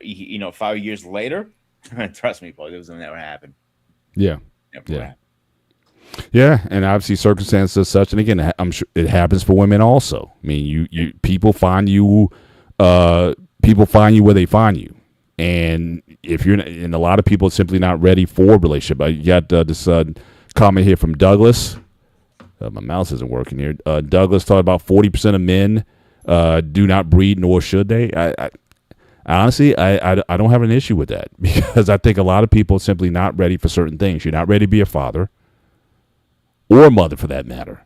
5 years later, trust me, Paul, it was never happen. Yeah, never happen. Yeah, and obviously circumstances as such, and again, I'm sure it happens for women also. I mean, you uh, people find you where they find you, and if you're, and a lot of people are simply not ready for a relationship. You got this comment here from Douglas. My mouse isn't working here. Douglas talked about 40% of men do not breed, nor should they. Honestly, I don't have an issue with that because I think a lot of people are simply not ready for certain things. You're not ready to be a father or a mother for that matter.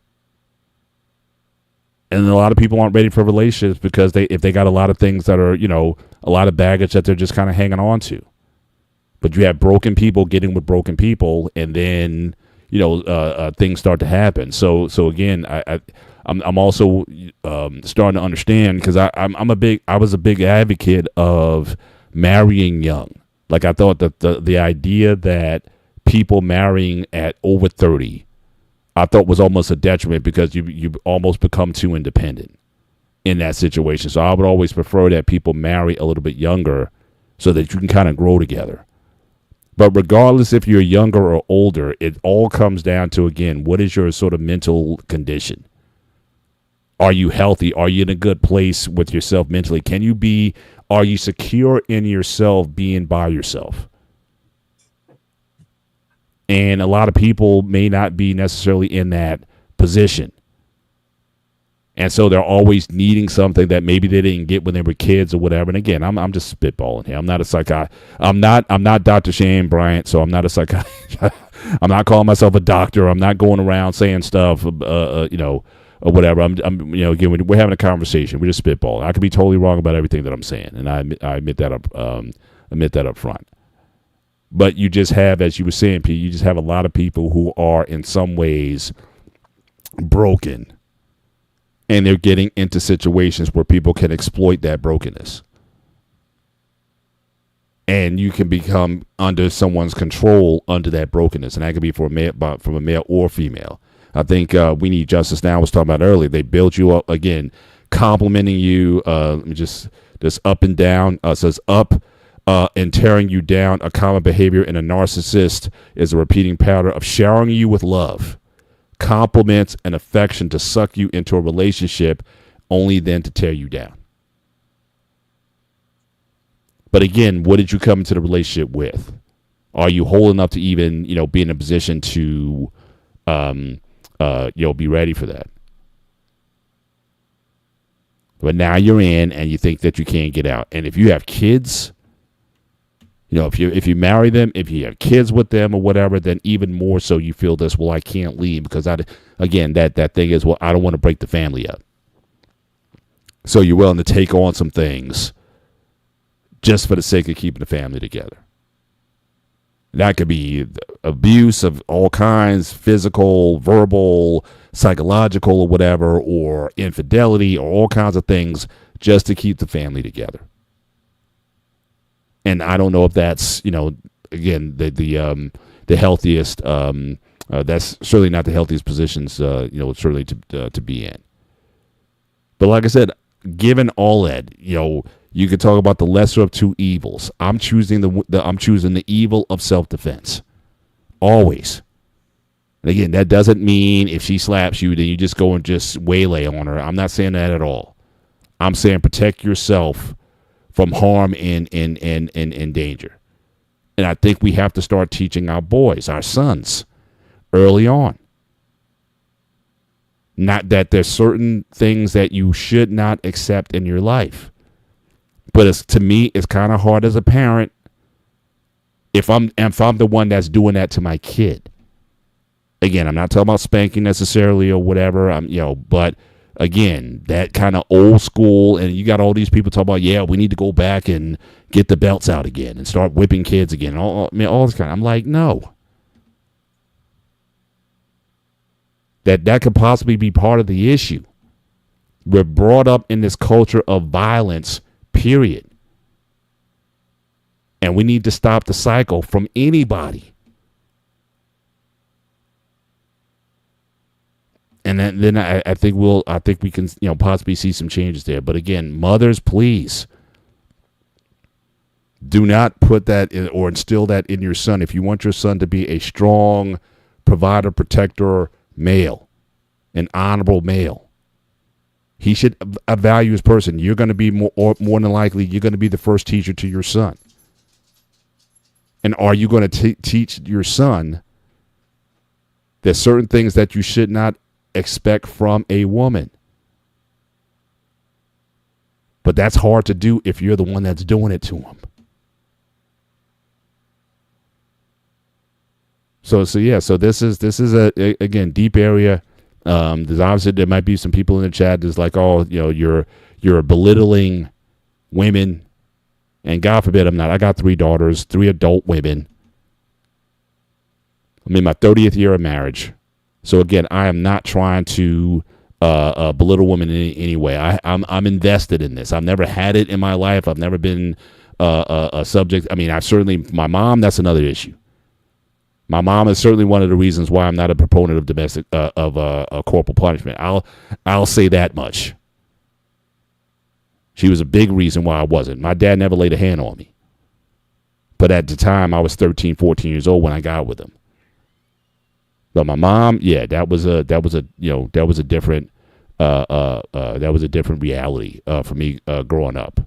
And a lot of people aren't ready for relationships because if they got a lot of things that are, a lot of baggage that they're just kind of hanging on to. But you have broken people getting with broken people, and then, things start to happen. So again, I'm also starting to understand because I was a big advocate of marrying young. Like I thought that the idea that people marrying at over 30, I thought was almost a detriment because you almost become too independent in that situation. So I would always prefer that people marry a little bit younger so that you can kind of grow together. But regardless if you're younger or older, it all comes down to, again, what is your sort of mental condition? Are you healthy? Are you in a good place with yourself mentally? Are you secure in yourself being by yourself? And a lot of people may not be necessarily in that position. And so they're always needing something that maybe they didn't get when they were kids or whatever. And again, I'm just spitballing here. I'm not a psychiatrist. I'm not Dr. Shane Bryant, so I'm not a psychiatrist. I'm not calling myself a doctor. I'm not going around saying stuff, or whatever. Again, we're having a conversation. We're just spitballing. I could be totally wrong about everything that I'm saying, and I admit that up front. But you just have, as you were saying, Pete, you just have a lot of people who are in some ways broken. And they're getting into situations where people can exploit that brokenness. And you can become under someone's control under that brokenness. And that could be from a male or female. I think We Need Justice Now was talking about earlier. They build you up, again, complimenting you, just up and down. Says up and tearing you down. A common behavior in a narcissist is a repeating pattern of showering you with love, compliments, and affection to suck you into a relationship, only then to tear you down. But again, what did you come into the relationship with? Are you whole enough to even, be in a position to, be ready for that? But now you're in, and you think that you can't get out. And if you have kids, if you marry them, if you have kids with them or whatever, then even more so you feel this, well, I can't leave because that thing is, well, I don't want to break the family up. So you're willing to take on some things just for the sake of keeping the family together. That could be abuse of all kinds, physical, verbal, psychological, or whatever, or infidelity, or all kinds of things just to keep the family together. And I don't know if that's, again, the healthiest. That's certainly not the healthiest positions, certainly to be in. But like I said, given all that, you could talk about the lesser of two evils. I'm choosing the evil of self-defense, always. And again, that doesn't mean if she slaps you, then you just go and just waylay on her. I'm not saying that at all. I'm saying protect yourself from harm and danger. And I think we have to start teaching our boys, our sons, early on. Not that there's certain things that you should not accept in your life. But to me, it's kind of hard as a parent if I'm the one that's doing that to my kid. Again, I'm not talking about spanking necessarily or whatever. But again, that kind of old school, and you got all these people talking about, yeah, we need to go back and get the belts out again and start whipping kids again. All this kind. I'm like, no. That could possibly be part of the issue. We're brought up in this culture of violence, period. And we need to stop the cycle from anybody. And then I think we can possibly see some changes there. But again, mothers, please do not put that in or instill that in your son. If you want your son to be a strong provider, protector male, an honorable male. He should value his person. You're going to be more than likely, you're going to be the first teacher to your son. And are you going to teach your son there's certain things that you should not expect from a woman? But that's hard to do if you're the one that's doing it to him. So this is a again, deep area. There's obviously, there might be some people in the chat that's like, oh, you're belittling women, and God forbid I'm not. I got 3 daughters, 3 adult women. I'm in my 30th year of marriage. So again, I am not trying to belittle women in any way. I'm invested in this. I've never had it in my life. I've never been a subject. I mean, my mom, that's another issue. My mom is certainly one of the reasons why I'm not a proponent of domestic corporal punishment. I'll say that much. She was a big reason why I wasn't. My dad never laid a hand on me. But at the time, I was 13, 14 years old when I got with him. But my mom, yeah, that was a different reality for me growing up,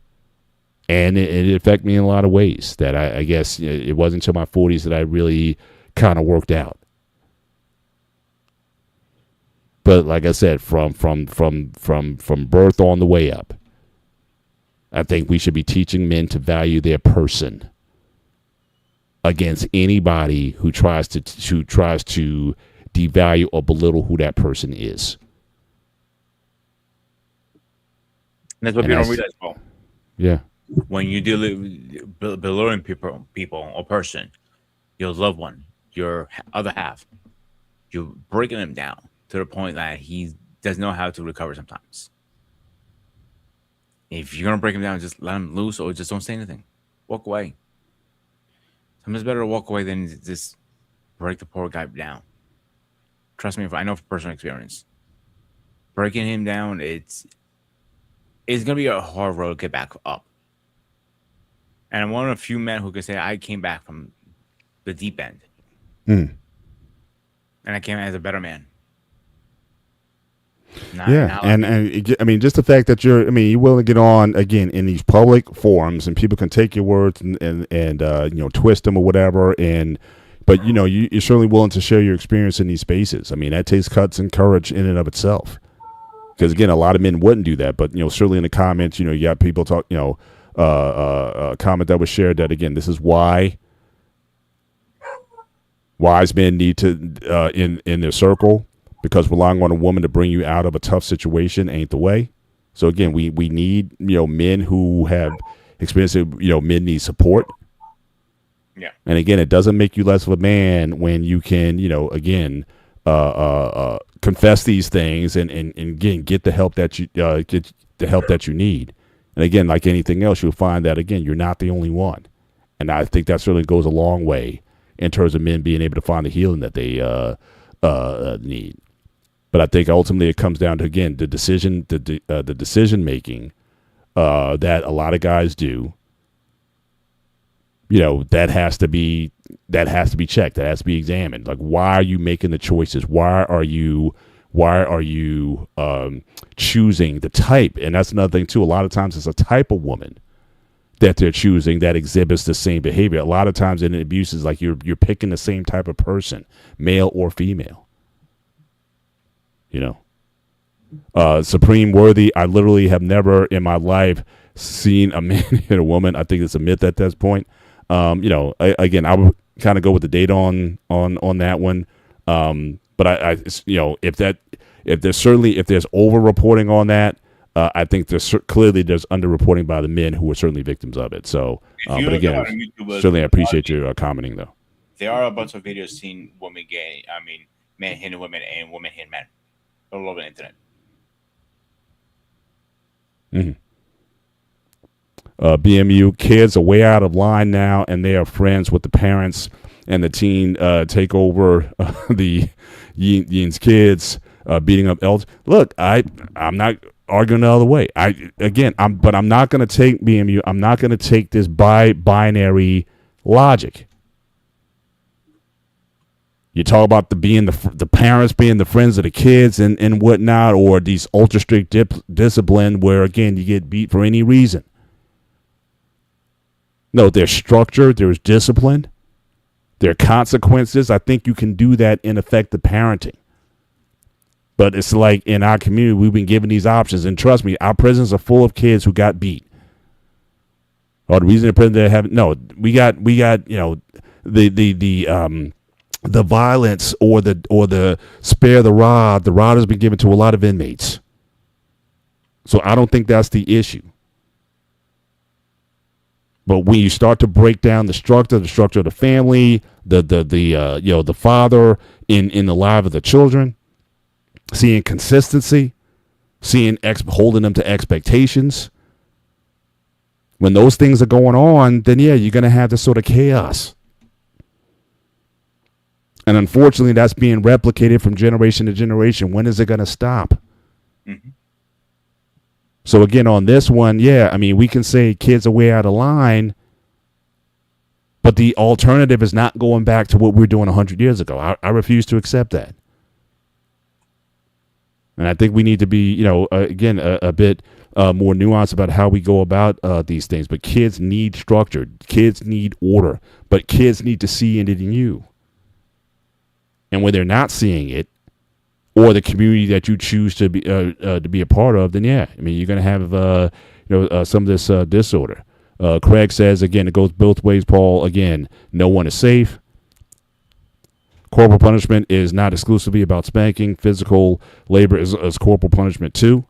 and it affected me in a lot of ways that I guess it wasn't until my 40s that I really kind of worked out. But like I said, from birth on the way up, I think we should be teaching men to value their person against anybody who tries to devalue or belittle who that person is. And that's what people don't realize, Paul. Yeah. When you deal with belittling people or person, your loved one, your other half, you're breaking them down to the point that he doesn't know how to recover sometimes. If you're going to break him down, just let him loose or just don't say anything. Walk away. Sometimes it's better to walk away than just break the poor guy down. Trust me, I know from personal experience. Breaking him down, it's going to be a hard road to get back up. And I'm one of the few men who can say I came back from the deep end. And I came as a better man. I mean, just the fact that you're willing to get on again in these public forums and people can take your words and twist them or whatever, but you're certainly willing to share your experience in these spaces. I mean, that takes guts and courage in and of itself. Because again, a lot of men wouldn't do that, but certainly in the comments, you got people talk, a comment that was shared that again, this is why wise men need to in their circle. Because relying on a woman to bring you out of a tough situation ain't the way. So again, we need men who have experience. Men need support. Yeah. And again, it doesn't make you less of a man when you can confess these things and again get the help that you need. And again, like anything else, you'll find that again you're not the only one. And I think that certainly goes a long way in terms of men being able to find the healing that they need. But I think ultimately it comes down to again the decision making that a lot of guys do. That has to be checked. That has to be examined. Like, why are you making the choices? Why are you choosing the type? And that's another thing too. A lot of times it's a type of woman that they're choosing that exhibits the same behavior. A lot of times in abuse is like you're picking the same type of person, male or female. Supreme Worthy, I literally have never in my life seen a man hit a woman. I think it's a myth at this point. Again, I would kind of go with the data on that one. But if there's over reporting on that, I think there's underreporting by the men who are certainly victims of it. So, but again, certainly I appreciate you commenting though. There are a bunch of videos seeing men hitting women and women hitting men all over the internet. BMU kids are way out of line now, and they are friends with the parents, and the teen take over the Yin's kids, beating up elders. Look, I'm not arguing the other way. I'm not going to take BMU. I'm not going to take this binary logic. You talk about the parents being the friends of the kids and whatnot, or these ultra strict discipline where, again, you get beat for any reason. No, there's structure, there's discipline, there are consequences. I think you can do that in effective parenting. But it's like in our community, we've been given these options. And trust me, our prisons are full of kids who got beat. Or the reason the prison they haven't, no, we got, the violence or the spare the rod. The rod has been given to a lot of inmates. So I don't think that's the issue. But when you start to break down the structure of the family, the father in the life of the children, seeing consistency, holding them to expectations. When those things are going on, then yeah, you're going to have this sort of chaos. And unfortunately, that's being replicated from generation to generation. When is it going to stop? Mm-hmm. So again, on this one, yeah, I mean, we can say kids are way out of line, but the alternative is not going back to what we were doing 100 years ago. I refuse to accept that. And I think we need to be, again, a bit more nuanced about how we go about these things. But kids need structure. Kids need order. But kids need to see it in you. And when they're not seeing it, or the community that you choose to be a part of, then yeah, I mean, you're going to have some of this disorder. Craig says, again, it goes both ways, Paul. Again, no one is safe. Corporal punishment is not exclusively about spanking. Physical labor is corporal punishment too.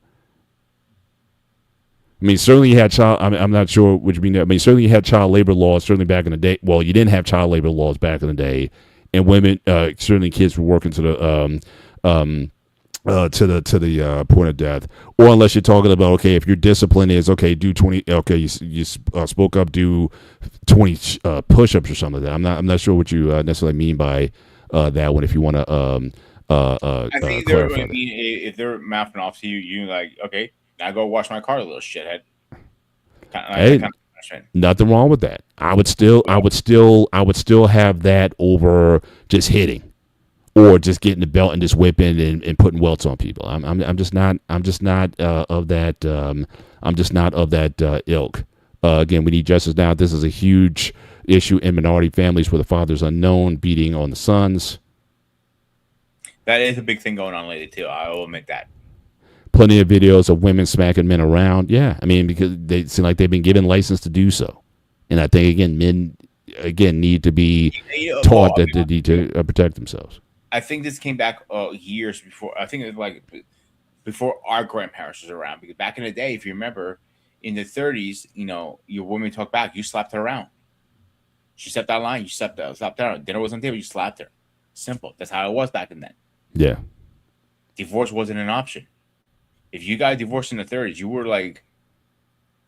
I mean, certainly you had I'm not sure what you mean. I mean, certainly you had child labor laws. Certainly back in the day. Well, you didn't have child labor laws back in the day, and women, certainly kids were working to the point of death. Or unless you're talking about, okay, if your discipline is okay, do 20. Okay, you spoke up, do 20 push-ups or something like that. I'm not sure what you necessarily mean by that one. If you want to, I think if they're mouthing off to you, you like, okay, now go wash my car, little shithead. Hey, nothing wrong with that. I would still have that over just hitting, or just getting the belt and just whipping and putting welts on people. I'm just not of that. I'm just not of that ilk. Again, we need justice now. This is a huge issue in minority families where the father's unknown, beating on the sons. That is a big thing going on lately too. I will admit that. Plenty of videos of women smacking men around. Yeah, I mean, because they seem like they've been given license to do so. And I think, again, men, need to be taught that they need to protect themselves. I think this came back years before. I think it was like before our grandparents was around. Because back in the day, if you remember, in the 30s, your woman talked back, you slapped her around. She stepped out of line, you slapped her around. Dinner was on the table, you slapped her. Simple. That's how it was back in then. Yeah. Divorce wasn't an option. If you got divorced in the 30s, you were like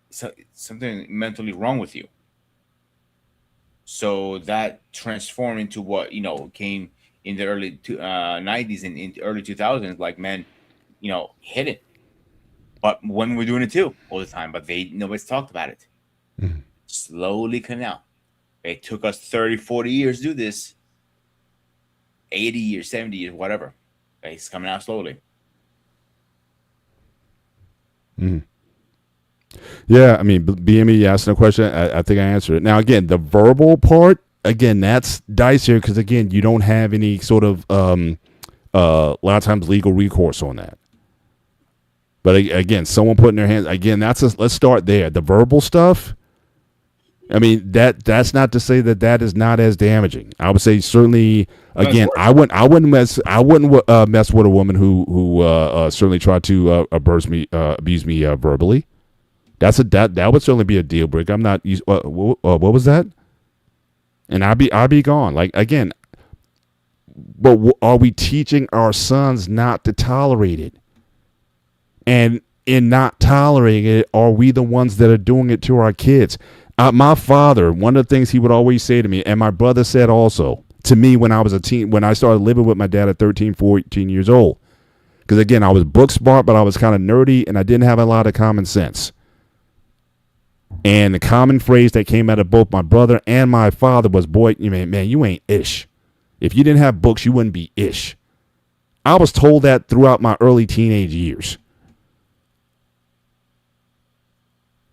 something mentally wrong with you. So that transformed into what came in the early 90s and in early 2000s, like men, hit it. But women were doing it too all the time. But nobody's talked about it. Mm-hmm. Slowly coming out. It took us 30, 40 years to do this. 80 years, 70 years, whatever. It's coming out slowly. Mm-hmm. Yeah, I mean, BME asked a question. I think I answered it. Now, again, the verbal part, again, that's dicier because, again, you don't have any sort of, a lot of times, legal recourse on that. But, again, someone putting their hands, again, let's start there. The verbal stuff, I mean, that's not to say that is not as damaging. I would say certainly, again, I wouldn't mess with a woman who certainly tried to abuse me verbally. That would certainly be a deal breaker. I'm not. What was that? And I'd be gone. Like, again, but are we teaching our sons not to tolerate it? And in not tolerating it, are we the ones that are doing it to our kids? My father, one of the things he would always say to me, and my brother said also to me when I was a teen, when I started living with my dad at 13, 14 years old, because again, I was book smart, but I was kind of nerdy and I didn't have a lot of common sense. And the common phrase that came out of both my brother and my father was, boy, man, you ain't ish. If you didn't have books, you wouldn't be ish. I was told that throughout my early teenage years.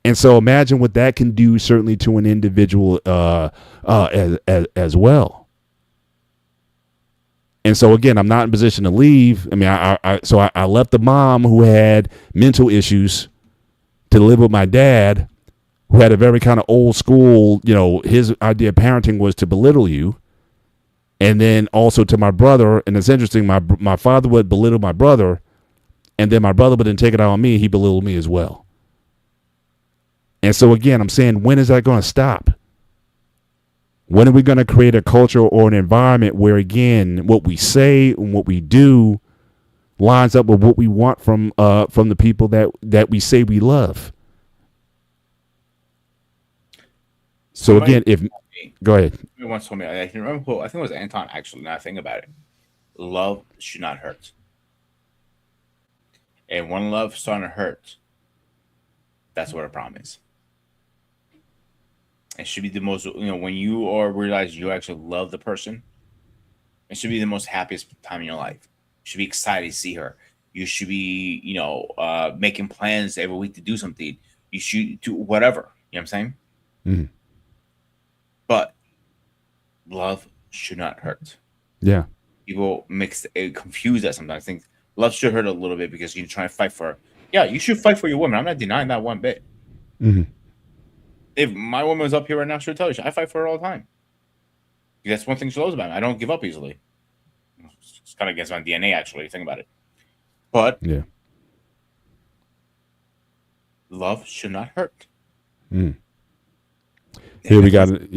And so imagine what that can do certainly to an individual as well. And so again, I'm not in position to leave. I mean, I left the mom who had mental issues to live with my dad, who had a very kind of old school, his idea of parenting was to belittle you. And then also to my brother, and it's interesting, my father would belittle my brother, and then my brother would then take it out on me, he belittled me as well. And so again, I'm saying, when is that going to stop? When are we going to create a culture or an environment where, again, what we say and what we do lines up with what we want from the people that we say we love? So again, go ahead. Once told me, I can remember who, I think it was Anton, actually, now I think about it. Love should not hurt. And when love starting to hurt, that's what a problem is. It should be the most, when you or realize you actually love the person, it should be the most happiest time in your life. You should be excited to see her. You should be, making plans every week to do something. You should do whatever. You know what I'm saying? Mm-hmm. But love should not hurt. Yeah. People confuse that sometimes. I think love should hurt a little bit because you're trying to fight for her. Yeah, you should fight for your woman. I'm not denying that one bit. Mm-hmm. If my woman was up here right now, she'll tell you, I fight for her all the time. That's one thing she loves about me. I don't give up easily. It's kind of against my DNA, actually. Think about it. But yeah, love should not hurt. Mm. Here we got it.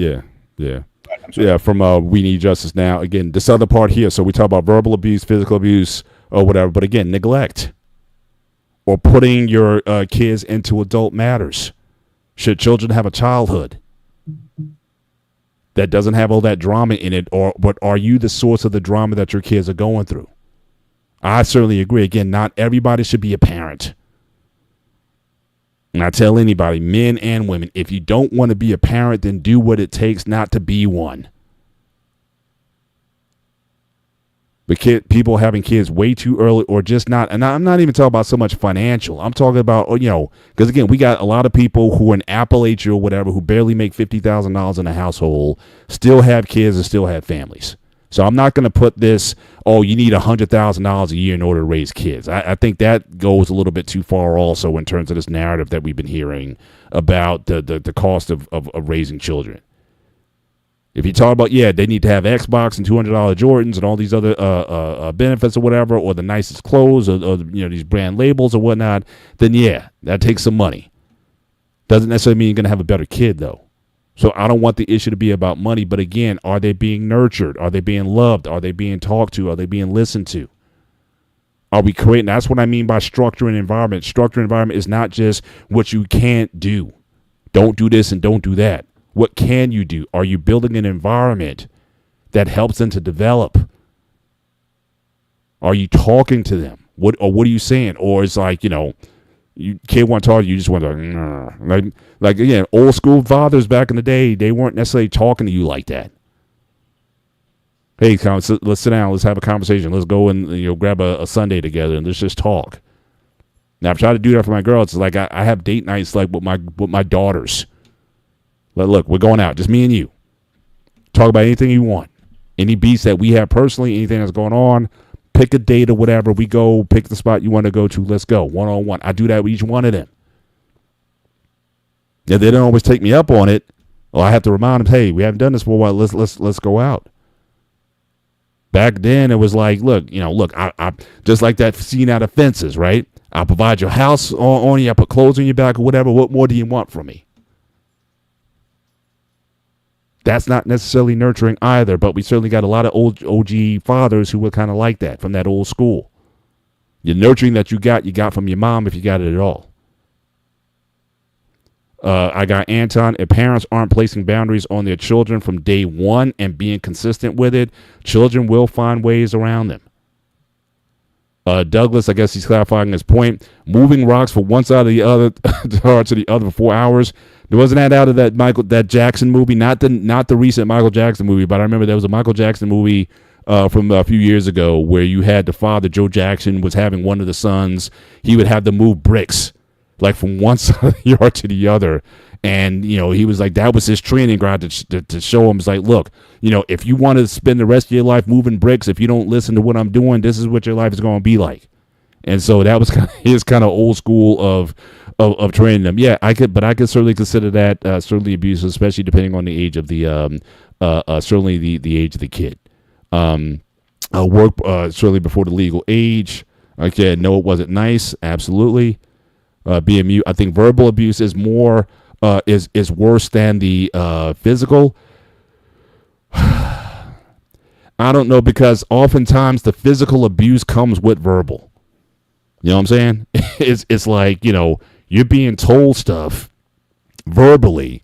Yeah. From We Need Justice Now. Again, this other part here. So we talk about verbal abuse, physical abuse, or whatever. But again, neglect or putting your kids into adult matters. Should children have a childhood that doesn't have all that drama in it, but are you the source of the drama that your kids are going through? I certainly agree. Again, not everybody should be a parent. And I tell anybody, men and women, if you don't want to be a parent, then do what it takes not to be one. But people having kids way too early or just not, and I'm not even talking about so much financial. I'm talking about, because again, we got a lot of people who are in Appalachia or whatever who barely make $50,000 in a household, still have kids and still have families. So I'm not going to put this, you need $100,000 a year in order to raise kids. I think that goes a little bit too far also in terms of this narrative that we've been hearing about the cost of raising children. If you talk about, they need to have Xbox and $200 Jordans and all these other benefits or whatever, or the nicest clothes or these brand labels or whatnot, then that takes some money. Doesn't necessarily mean you're going to have a better kid, though. So I don't want the issue to be about money, but again, are they being nurtured? Are they being loved? Are they being talked to? Are they being listened to? Are we creating? That's what I mean by structure and environment. Structure and environment is not just what you can't do. Don't do this and don't do that. What can you do? Are you building an environment that helps them to develop? Are you talking to them? What are you saying? Or it's like, you can't want to talk, you just want to, like again, old school fathers back in the day, they weren't necessarily talking to you like that. Hey, let's sit down, let's have a conversation, let's go and grab a Sunday together and let's just talk. Now I've tried to do that for my girls. It's like I have date nights like with my daughters. Look, we're going out, just me and you. Talk about anything you want. Any beats that we have personally, anything that's going on. Pick a date or whatever. We go pick the spot you want to go to. Let's go one-on-one. I do that with each one of them. If they don't always take me up on it, well, I have to remind them, hey, we haven't done this for a while. Let's go out. Back then, it was like, look, I just like that scene out of Fences, right? I'll provide your house on you. I put clothes on your back or whatever. What more do you want from me? That's not necessarily nurturing either, but we certainly got a lot of old OG fathers who were kind of like that from that old school. Your nurturing that you got from your mom if you got it at all. I got Anton. If parents aren't placing boundaries on their children from day one and being consistent with it, children will find ways around them. Douglas, I guess he's clarifying his point. Moving rocks from one side to the other to the other for 4 hours. There wasn't that out of that Jackson movie, not the recent Michael Jackson movie, but I remember there was a Michael Jackson movie from a few years ago where you had the father, Joe Jackson, was having one of the sons. He would have to move bricks like from one side of the yard to the other. And, he was like, that was his training ground to show him. It's like, look, if you want to spend the rest of your life moving bricks, if you don't listen to what I'm doing, this is what your life is going to be like. And so that was his kind of old school of training them. Yeah, I could certainly consider that certainly abusive, especially depending on the age of the certainly the age of the kid. Work certainly before the legal age. Okay, no, it wasn't nice. Absolutely. Being mute. I think verbal abuse is more is worse than the physical. I don't know, because oftentimes the physical abuse comes with verbal. You know what I'm saying? It's like, you're being told stuff verbally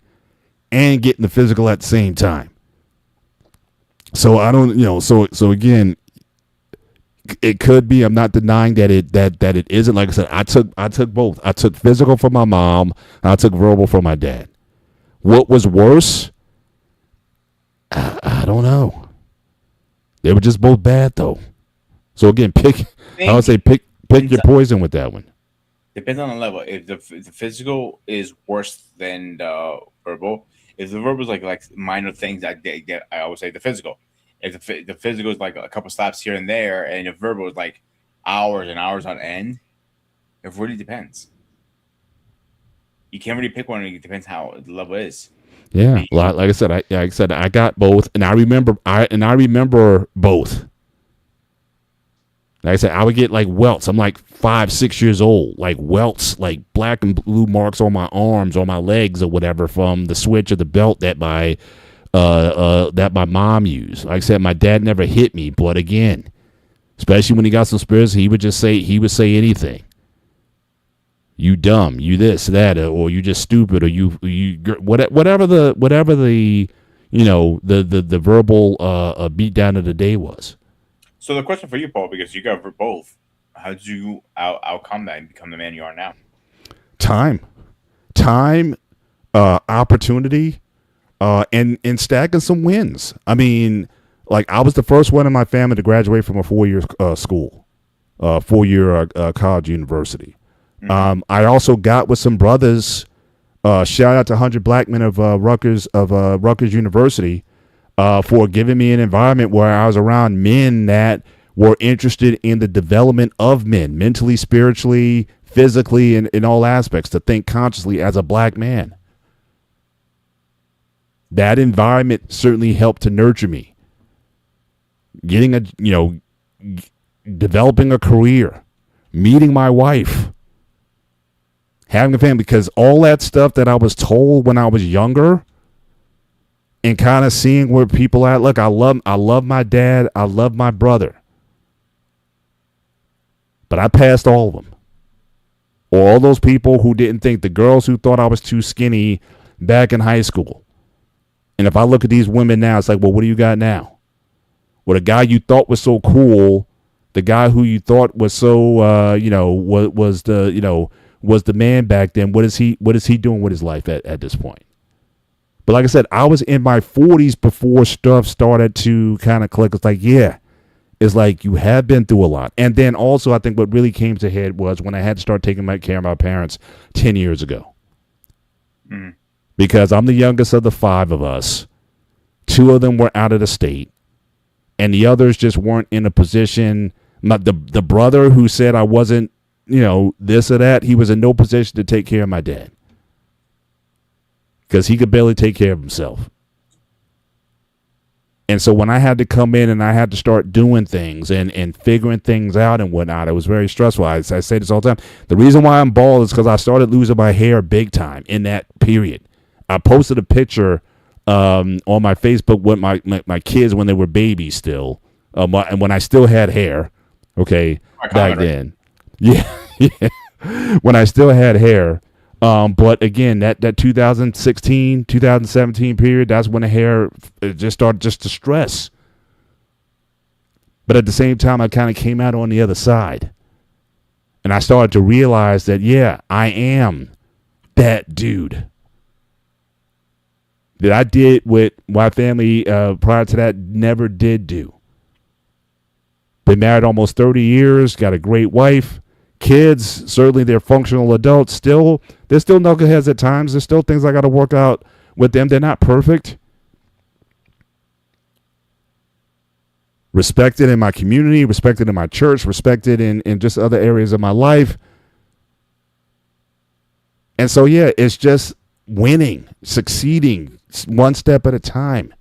and getting the physical at the same time. So I don't, so again, it could be. I'm not denying that it isn't. Like I said, I took both. I took physical from my mom, and I took verbal from my dad. What was worse? I don't know. They were just both bad though. So again, I would say pick your poison with that one. Depends on the level. If the physical is worse than the verbal, if the verbal is like minor things, I always say the physical. If the physical is like a couple slaps here and there, and the verbal is like hours and hours on end, it really depends. You can't really pick one. It depends how the level is. Yeah, like I said, I got both, and I remember both. Like I said, I would get like welts. I'm like 5-6 years old, like welts, like black and blue marks on my arms, on my legs, or whatever from the switch of the belt that my mom used. Like I said, my dad never hit me, but again, especially when he got some spirits, he would say anything. You dumb, you this, that, or you just stupid, or you whatever the the verbal beat down of the day was. So the question for you, Paul, because you got both, how did you outcome that and become the man you are now? Time, opportunity, and stacking some wins. I mean, like I was the first one in my family to graduate from a 4-year school, 4-year college university. Mm-hmm. I also got with some brothers. Shout out to 100 Black Men of Rutgers University for giving me an environment where I was around men that were interested in the development of men, mentally, spiritually, physically, and in all aspects, to think consciously as a black man. That environment certainly helped to nurture me. Getting developing a career, meeting my wife, having a family, because all that stuff that I was told when I was younger, and kind of seeing where people at. Look, I love my dad. I love my brother. But I passed all of them. Or all those people who didn't think, the girls who thought I was too skinny back in high school. And if I look at these women now, it's like, well, what do you got now? Well, the guy you thought was so cool, the guy who you thought was so, was the man back then. What is he doing with his life at this point? But like I said, I was in my 40s before stuff started to kind of click. It's like, yeah, it's like you have been through a lot. And then also, I think what really came to head was when I had to start taking care of my parents 10 years ago. Mm. Because I'm the youngest of the 5 of us. 2 of them were out of the state. And the others just weren't in a position. The brother who said I wasn't, this or that, he was in no position to take care of my dad. Because he could barely take care of himself. And so when I had to come in and I had to start doing things and figuring things out and whatnot, it was very stressful. I say this all the time. The reason why I'm bald is because I started losing my hair big time in that period. I posted a picture on my Facebook with my kids when they were babies still. And when I still had hair, okay, back then. Yeah, when I still had hair. But again, that 2016, 2017 period, that's when the hair just started just to stress. But at the same time, I kind of came out on the other side. And I started to realize that, yeah, I am that dude. That I did what my family prior to that never did do. Been married almost 30 years, got a great wife, kids, certainly they're functional adults. Still, they're still knuckleheads at times. There's still things I got to work out with them. They're not perfect. Respected in my community, respected in my church, respected in just other areas of my life. And so, yeah, it's just winning, succeeding one step at a time.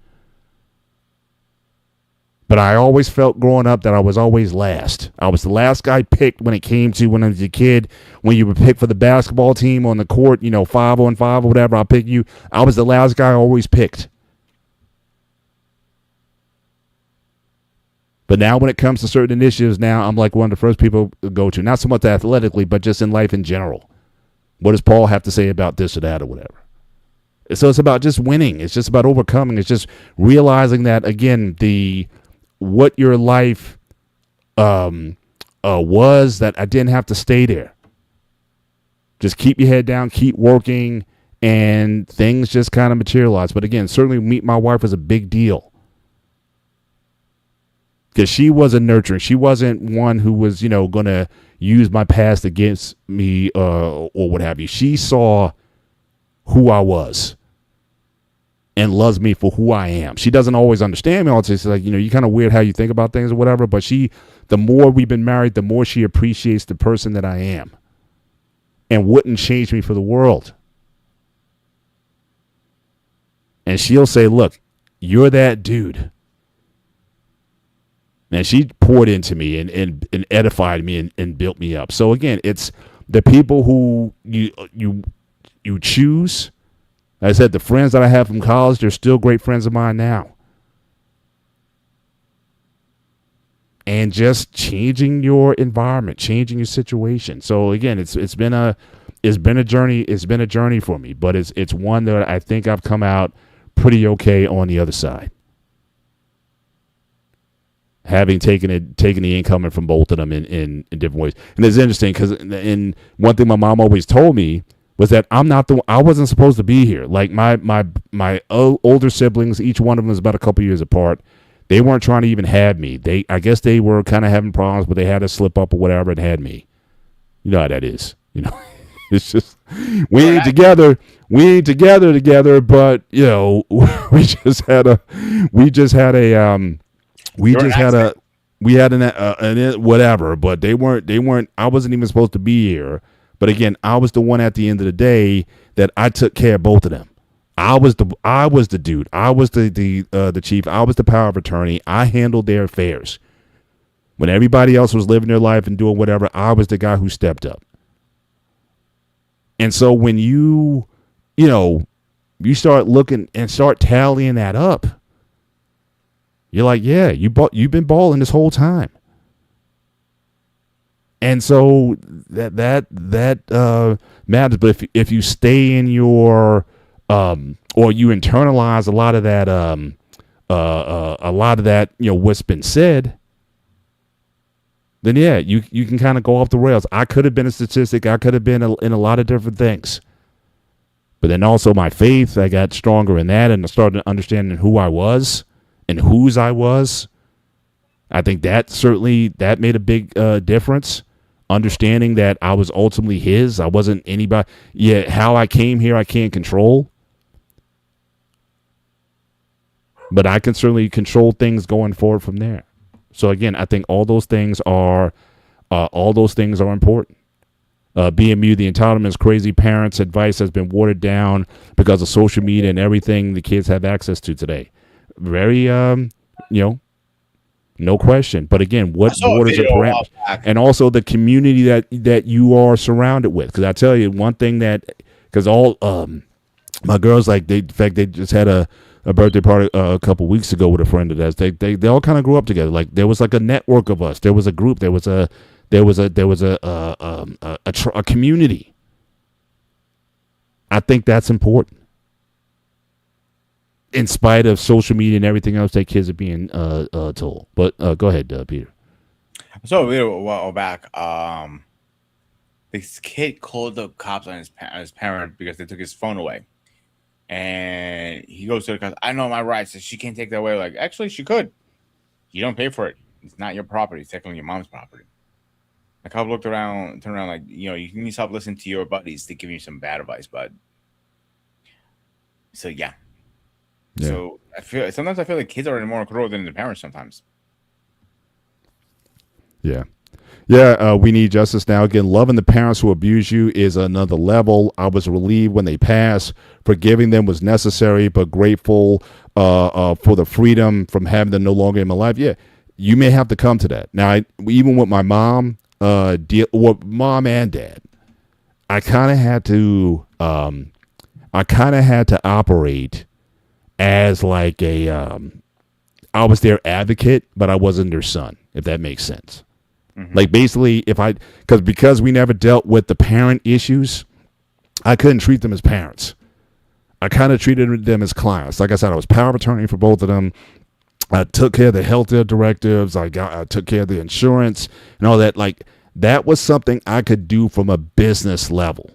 But I always felt growing up that I was always last. I was the last guy picked when it came to when I was a kid. When you were picked for the basketball team on the court, 5-on-5 or whatever, I'll pick you. I was the last guy always picked. But now when it comes to certain initiatives, now I'm like one of the first people to go to. Not so much athletically, but just in life in general. What does Paul have to say about this or that or whatever? So it's about just winning. It's just about overcoming. It's just realizing that, again, what your life was, that I didn't have to stay there. Just keep your head down, keep working, and things just kind of materialize. But again, certainly meet my wife was a big deal. Because she wasn't nurturing. She wasn't one who was, going to use my past against me or what have you. She saw who I was and loves me for who I am. She doesn't always understand me. She's like, you're kind of weird how you think about things or whatever. But the more we've been married, the more she appreciates the person that I am and wouldn't change me for the world. And she'll say, look, you're that dude. And she poured into me and edified me and built me up. So again, it's the people who you choose. Like I said, the friends that I have from college, they're still great friends of mine now. And just changing your environment, changing your situation. So again, it's been a journey. It's been a journey for me, but it's one that I think I've come out pretty okay on the other side. Having taken the income from both of them in different ways. And it's interesting because one thing my mom always told me was that I wasn't supposed to be here. Like my older siblings, each one of them is about a couple years apart. They weren't trying to even have me. I guess they were kind of having problems, but they had to slip up or whatever and had me. You know how that is. It's just we ain't together, but we just had a whatever, but they weren't, I wasn't even supposed to be here. But again, I was the one at the end of the day that I took care of both of them. I was the dude. I was the chief. I was the power of attorney. I handled their affairs. When everybody else was living their life and doing whatever, I was the guy who stepped up. And so when you start looking and start tallying that up, you're like, yeah, you've been balling this whole time. And so that matters. But if you stay in your or you internalize a lot of that, what's been said, then yeah, you can kind of go off the rails. I could have been a statistic. I could have been in a lot of different things. But then also my faith, I got stronger in that, and I started understanding who I was and whose I was. I think that made a big difference. Understanding that I was ultimately his. I wasn't anybody. Yeah, how I came here, I can't control. But I can certainly control things going forward from there. So again, I think all those things are important. BMU, the entitlements, crazy parents' advice has been watered down because of social media and everything the kids have access to today. Very, no question. But again, what borders and parameters, and also the community that you are surrounded with. Because I tell you one thing because all my girls, in fact, they just had a birthday party a couple weeks ago with a friend of theirs. They all kind of grew up together. Like there was like a network of us. There was a group. There was a community. I think that's important. in spite of social media and everything else that kids are being told. But go ahead, Peter. So a little while back, this kid called the cops on his parent because they took his phone away. And he goes to the cops, I know my rights, and she can't take that away. Like, actually, she could. You don't pay for it. It's not your property. It's technically your mom's property. The cop looked around, turned around, like, you need to stop listening to your buddies to give you some bad advice, bud. So yeah. So sometimes I feel like kids are in more control than the parents sometimes. Yeah. Yeah, we need justice now. Again, loving the parents who abuse you is another level. I was relieved when they passed. Forgiving them was necessary, but grateful for the freedom from having them no longer in my life. Yeah, you may have to come to that. Now, even with my mom, with mom and dad, I kind of had to operate as like I was their advocate, but I wasn't their son, if that makes sense. Like basically, because we never dealt with the parent issues, I couldn't treat them as parents. I kind of treated them as clients. Like I said, I was power of attorney for both of them. I took care of the healthcare directives. I took care of the insurance and all that. Like that was something I could do from a business level.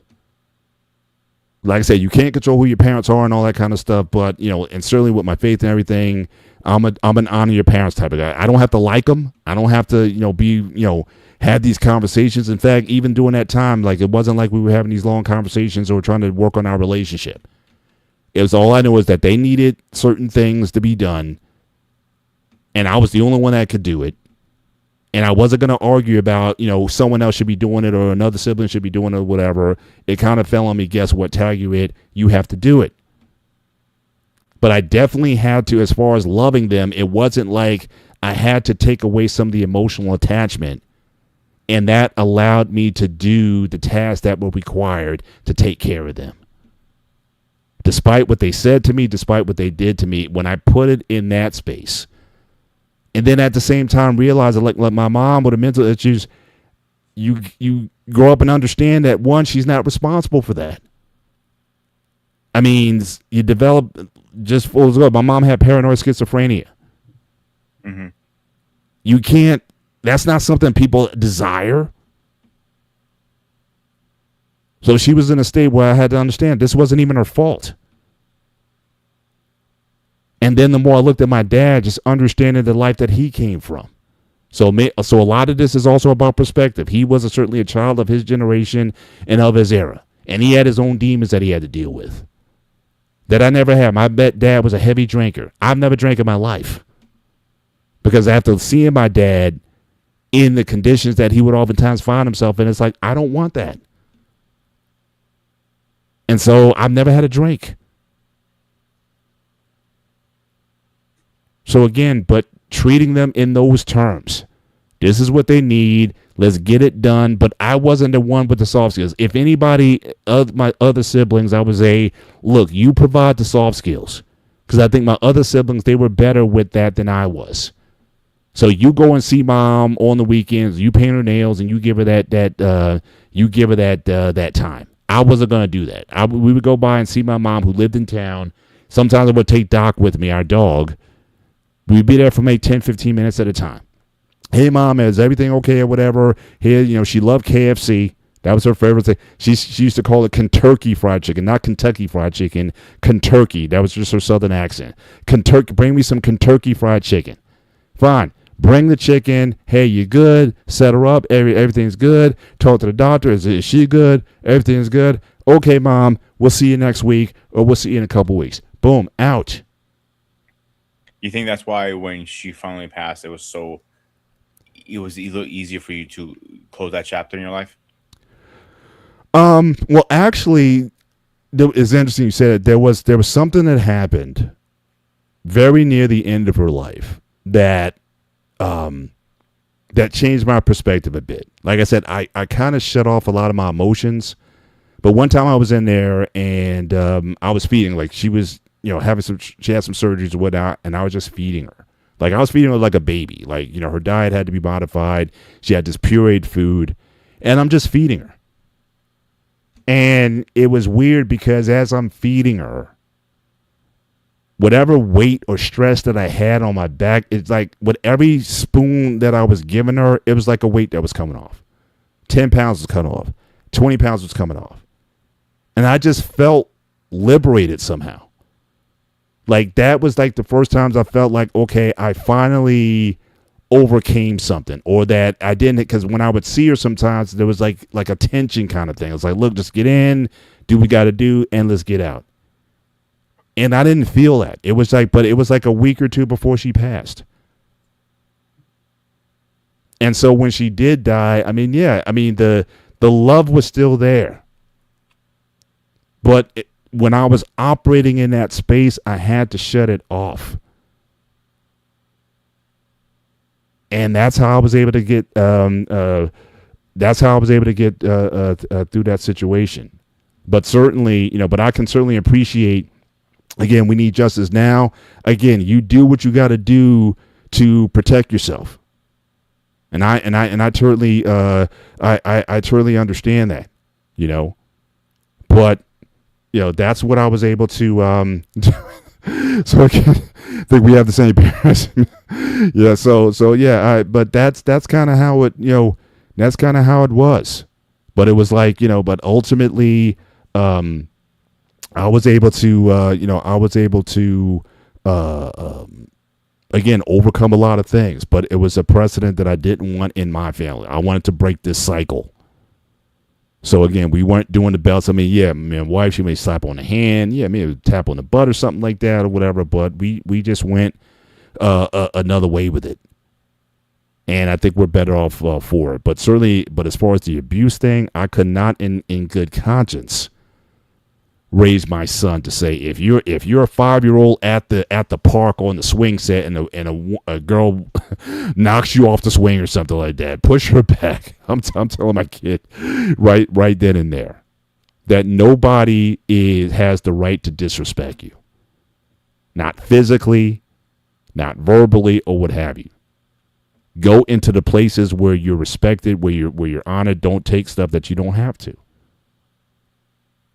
Like I said, you can't control who your parents are and all that kind of stuff. But and certainly with my faith and everything, I'm an honor your parents type of guy. I don't have to like them. I don't have to have these conversations. In fact, even during that time, like it wasn't like we were having these long conversations or trying to work on our relationship. It was all I knew was that they needed certain things to be done, and I was the only one that could do it. And I wasn't going to argue about, someone else should be doing it or another sibling should be doing it or whatever. It kind of fell on me, guess what, tag you it, you have to do it. But I definitely had to, as far as loving them, it wasn't like I had to take away some of the emotional attachment. And that allowed me to do the tasks that were required to take care of them. Despite what they said to me, despite what they did to me, when I put it in that space. And then at the same time realize that like my mom with the mental issues, you grow up and understand that, one, she's not responsible for that. I mean, you develop, just for my mom had paranoid schizophrenia. Mm-hmm. You can't, that's not something people desire. So she was in a state where I had to understand this wasn't even her fault. And then the more I looked at my dad, just understanding the life that he came from. So a lot of this is also about perspective. He was certainly a child of his generation and of his era. And he had his own demons that he had to deal with. That I never had. My dad was a heavy drinker. I've never drank in my life. Because after seeing my dad in the conditions that he would oftentimes find himself in, it's like, I don't want that. And so I've never had a drink. So again, but treating them in those terms. This is what they need. Let's get it done. But I wasn't the one with the soft skills. If anybody of my other siblings, I would say, look, you provide the soft skills. Because I think my other siblings, they were better with that than I was. So you go and see mom on the weekends, you paint her nails, and you give her that time. I wasn't going to do that. We would go by and see my mom who lived in town. Sometimes I would take Doc with me, our dog. We'd be there for maybe 10, 15 minutes at a time. Hey, Mom, is everything okay or whatever? Here, she loved KFC. That was her favorite thing. She used to call it Kentucky Fried Chicken, not Kentucky Fried Chicken, Kentucky. That was just her southern accent. Kentucky, bring me some Kentucky Fried Chicken. Fine. Bring the chicken. Hey, you good? Set her up. Everything's good. Talk to the doctor. Is she good? Everything's good. Okay, Mom, we'll see you next week, or we'll see you in a couple weeks. Boom, out. You think that's why when she finally passed, it was a little easier for you to close that chapter in your life? Well, actually, it's interesting you said it. There was something that happened very near the end of her life that changed my perspective a bit. Like I said, I kind of shut off a lot of my emotions. But one time I was in there and I was feeding, like she was, she had some surgeries or whatnot, and I was just feeding her. Like I was feeding her like a baby. Like, her diet had to be modified. She had this pureed food, and I'm just feeding her. And it was weird because as I'm feeding her, whatever weight or stress that I had on my back, it's like with every spoon that I was giving her, it was like a weight that was coming off. 10 pounds was coming off. 20 pounds was coming off. And I just felt liberated somehow. Like that was like the first times I felt like, okay, I finally overcame something, or that I didn't, because when I would see her sometimes there was like a tension kind of thing. It was like, look, just get in, do what we got to do, and let's get out. And I didn't feel that. It was like, but it was like a week or two before she passed. And so when she did die, I mean, yeah, I mean the love was still there. But when I was operating in that space, I had to shut it off. And that's how I was able to get. That's how I was able to get through that situation. But certainly, but I can certainly appreciate. Again, we need justice now. Again, you do what you got to do to protect yourself. And I totally I totally understand that, But that's what I was able to. So I think we have the same parents. Yeah. So yeah. But that's kind of how it that's kind of how it was. But it was like But ultimately, I was able to again overcome a lot of things. But it was a precedent that I didn't want in my family. I wanted to break this cycle. So again, we weren't doing the belts. I mean, yeah, my wife, she may slap on the hand, yeah, maybe tap on the butt or something like that or whatever. But we just went another way with it, and I think we're better off for it. But certainly, as far as the abuse thing, I could not, in good conscience, raise my son to say, if you're a 5-year-old at the park on the swing set and a girl knocks you off the swing or something like that, push her back. I'm telling my kid right then and there that nobody has the right to disrespect you, not physically, not verbally, or what have you. Go into the places where you're respected, where you're honored. Don't take stuff that you don't have to.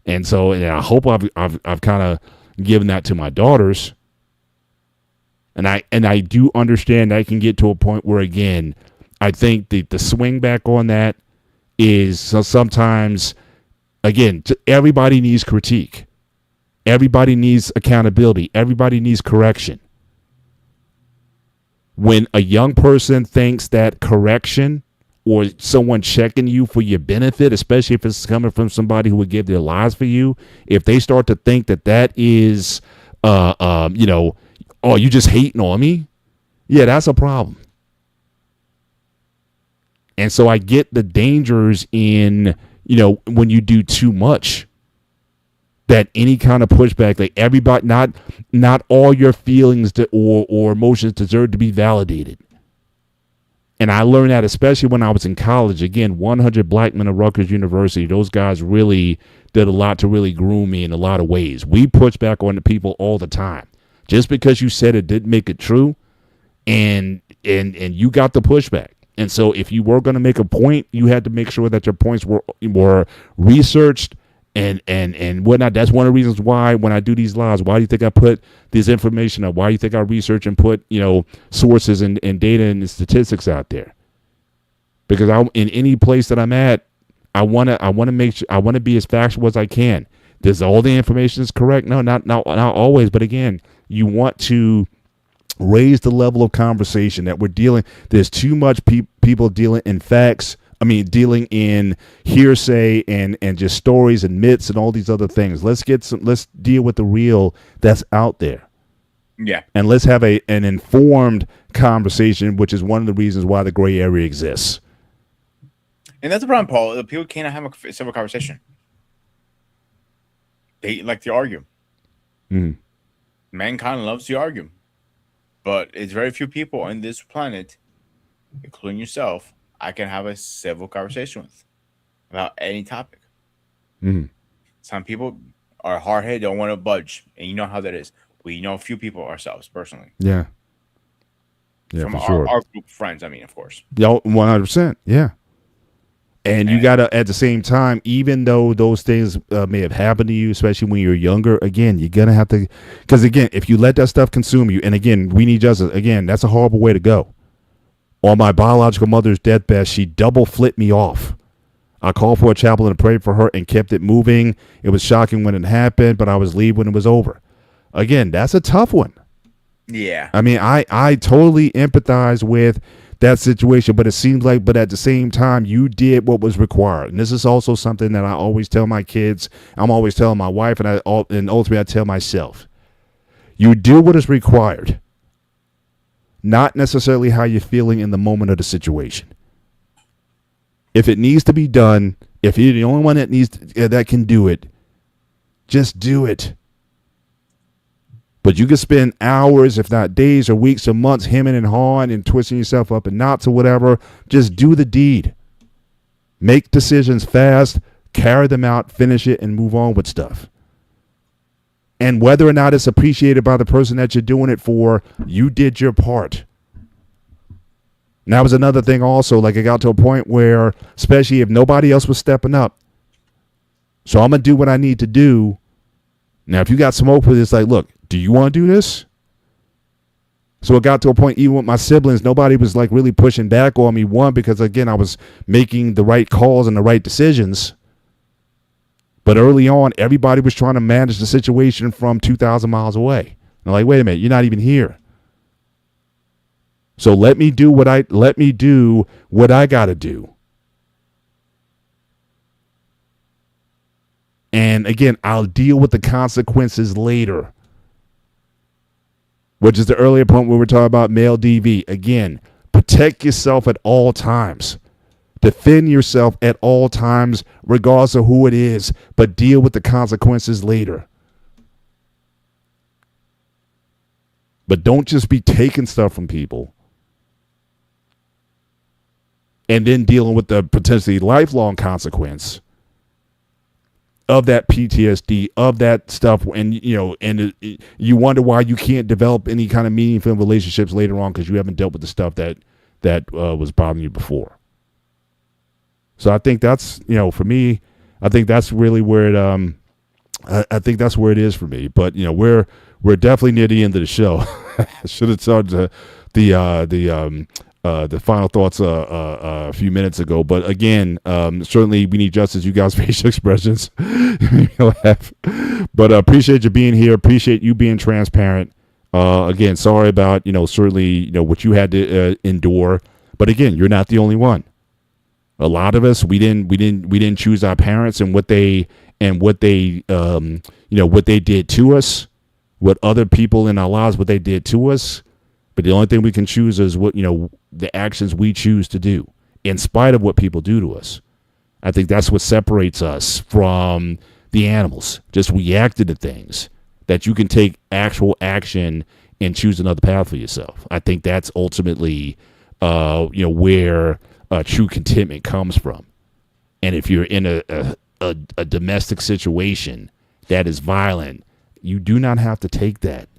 And so, I hope I've kind of given that to my daughters, and I do understand I can get to a point where, again, I think the swing back on that is sometimes, again, everybody needs critique, everybody needs accountability, everybody needs correction. When a young person thinks that correction or someone checking you for your benefit, especially if it's coming from somebody who would give their lives for you, if they start to think that is, oh, you just hating on me, yeah, that's a problem. And so I get the dangers in, when you do too much, that any kind of pushback, like everybody, not all your feelings or emotions deserve to be validated. And I learned that especially when I was in college. Again, 100 black men at Rutgers University. Those guys really did a lot to really groom me in a lot of ways. We push back on the people all the time. Just because you said it didn't make it true, and you got the pushback. And so if you were going to make a point, you had to make sure that your points were researched and whatnot. That's one of the reasons why when I do these lives, why do you think I put this information up? Why do you think I research and put, sources and data and statistics out there? Because in any place that I'm at, I want to make sure, I want to be as factual as I can. Does all the information is correct? No, not always. But again, you want to raise the level of conversation that we're dealing. There's too much people dealing in facts. I mean, dealing in hearsay and just stories and myths and all these other things. Let's deal with the real that's out there. Yeah. And let's have an informed conversation, which is one of the reasons why the gray area exists. And that's the problem, Paul. People cannot have a civil conversation. They like to argue. Mm-hmm. Mankind loves to argue. But it's very few people on this planet, including yourself, I can have a civil conversation with about any topic. Mm-hmm. Some people are hard-headed, don't want to budge, and you know how that is. We know a few people ourselves personally. Yeah. Yeah, from for sure. Our group of friends, I mean, of course. Yeah, 100%. Yeah. And you got to, at the same time, even though those things may have happened to you, especially when you're younger, again, you're going to have to, because again, if you let that stuff consume you, and again, we need justice, again, that's a horrible way to go. On my biological mother's deathbed, she double flipped me off. I called for a chaplain to pray for her and kept it moving. It was shocking when it happened, but I was leave when it was over. Again, that's a tough one. Yeah. I mean, I totally empathize with that situation, but it seems like, but at the same time, you did what was required. And this is also something that I always tell my kids. I'm always telling my wife, and ultimately I tell myself, you do what is required, not necessarily how you're feeling in the moment of the situation. If it needs to be done, if you're the only one that can do it, just do it. But you can spend hours, if not days or weeks or months, hemming and hawing and twisting yourself up in knots or whatever. Just do the deed. Make decisions fast, carry them out, finish it, and move on with stuff. And whether or not it's appreciated by the person that you're doing it for, you did your part. And that was another thing also, like it got to a point where, especially if nobody else was stepping up, so I'm going to do what I need to do. Now, if you got smoke with it, it's like, look, do you want to do this? So it got to a point, even with my siblings, nobody was like really pushing back on me. One, because again, I was making the right calls and the right decisions. But early on, everybody was trying to manage the situation from 2,000 miles away. I'm like, wait a minute, you're not even here. So let me do what I got to do. And again, I'll deal with the consequences later. Which is the earlier point where we're talking about male DV. Again, protect yourself at all times. Defend yourself at all times, regardless of who it is, but deal with the consequences later. But don't just be taking stuff from people and then dealing with the potentially lifelong consequence of that PTSD, of that stuff, and you wonder why you can't develop any kind of meaningful relationships later on because you haven't dealt with the stuff that was bothering you before. So I think that's, for me, I think that's really where it I think that's where it is for me. But we're definitely near the end of the show. I should have started the final thoughts a few minutes ago, but again, certainly we need justice. You guys' facial expressions, but appreciate you being here. Appreciate you being transparent. Again, sorry about certainly what you had to endure, but again, you're not the only one. A lot of us we didn't choose our parents and what they what they did to us, what other people in our lives what they did to us. But the only thing we can choose is what the actions we choose to do, in spite of what people do to us. I think that's what separates us from the animals. Just reacting to things, that you can take actual action and choose another path for yourself. I think that's ultimately, where true contentment comes from. And if you're in a domestic situation that is violent, you do not have to take that.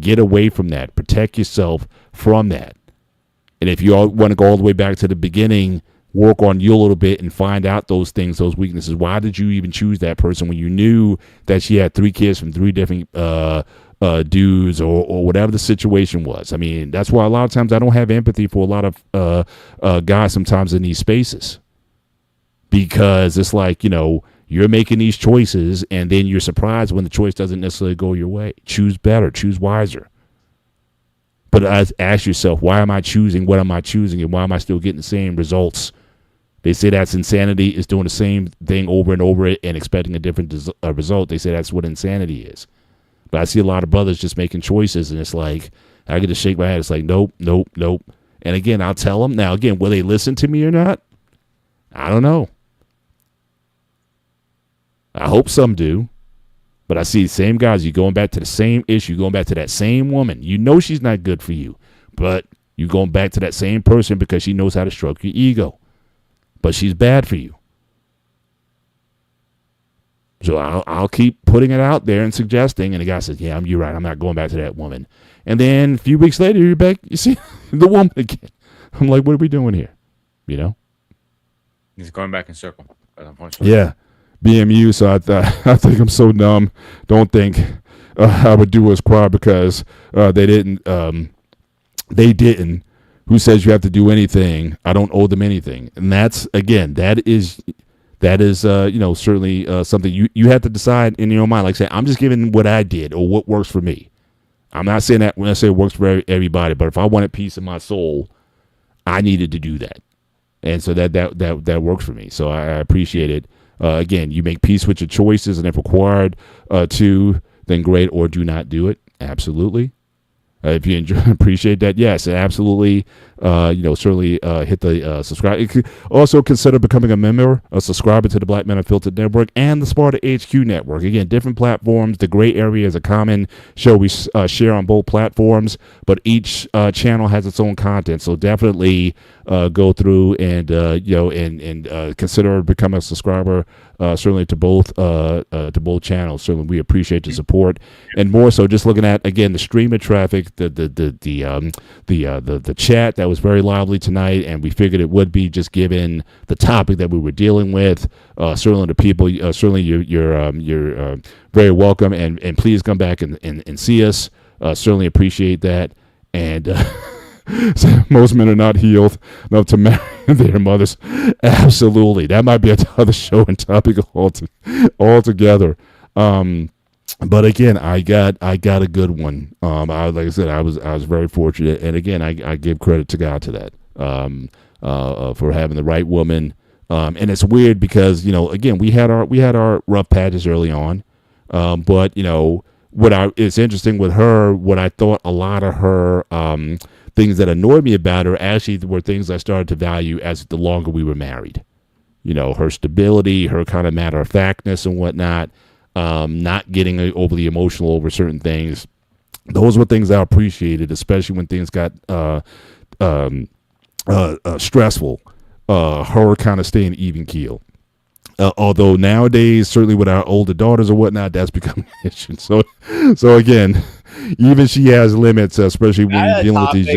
Get away from that. Protect yourself from that. And if you want to go all the way back to the beginning, work on you a little bit and find out those things, those weaknesses. Why did you even choose that person when you knew that she had 3 kids from 3 different dudes or whatever the situation was? I mean, that's why a lot of times I don't have empathy for a lot of guys sometimes in these spaces. Because it's like, you're making these choices and then you're surprised when the choice doesn't necessarily go your way. Choose better, choose wiser. But ask yourself, why am I choosing? What am I choosing? And why am I still getting the same results? They say that's insanity, is doing the same thing over and over and expecting a different result. They say that's what insanity is. But I see a lot of brothers just making choices and it's like, I get to shake my head. It's like, nope, nope, nope. And again, I'll tell them. Now, again, will they listen to me or not? I don't know. I hope some do, but I see the same guys. You're going back to the same issue, going back to that same woman. You know she's not good for you, but you're going back to that same person because she knows how to stroke your ego, but she's bad for you. So I'll keep putting it out there and suggesting, and the guy says, yeah, you're right. I'm not going back to that woman. And then a few weeks later, you're back, you see the woman again. I'm like, what are we doing here? He's going back in circle, unfortunately. Yeah, BMU. So I think I'm so dumb. Don't think I would do as choir because they didn't. They didn't. Who says you have to do anything? I don't owe them anything, and that's again. That is certainly something you have to decide in your own mind. Like I say, I'm just giving what I did or what works for me. I'm not saying that when I say it works for everybody, but if I wanted peace in my soul, I needed to do that, and so that works for me. So I appreciate it. Again, you make peace with your choices, and if required to, then great, or do not do it. Absolutely. If you enjoy, appreciate that, yes, absolutely. Certainly hit the subscribe. Also consider becoming a member, a subscriber to the Black Men Unfiltered Network and the Sparta HQ Network. Again, different platforms. The gray area is a common show we share on both platforms, but each channel has its own content. So definitely go through and consider becoming a subscriber. Certainly to both channels. Certainly, we appreciate the support, and more so, just looking at again the streamer traffic, the chat that was very lively tonight, and we figured it would be just given the topic that we were dealing with. Certainly, the people, certainly you're very welcome, and please come back and see us. Certainly appreciate that, and. Most men are not healed enough to marry their mothers. Absolutely, that might be another show and topic altogether. But again, I got a good one. Like I said, I was very fortunate, and again, I give credit to God to that for having the right woman. And it's weird because again, we had our rough patches early on, but it's interesting with her. What I thought a lot of her things that annoyed me about her actually were things I started to value as the longer we were married. Her stability, her kind of matter of factness and whatnot, not getting overly emotional over certain things. Those were things I appreciated, especially when things got stressful. Her kind of staying even keel. Although nowadays, certainly with our older daughters or whatnot, that's becoming an issue. So again, even she has limits, especially when you're dealing with these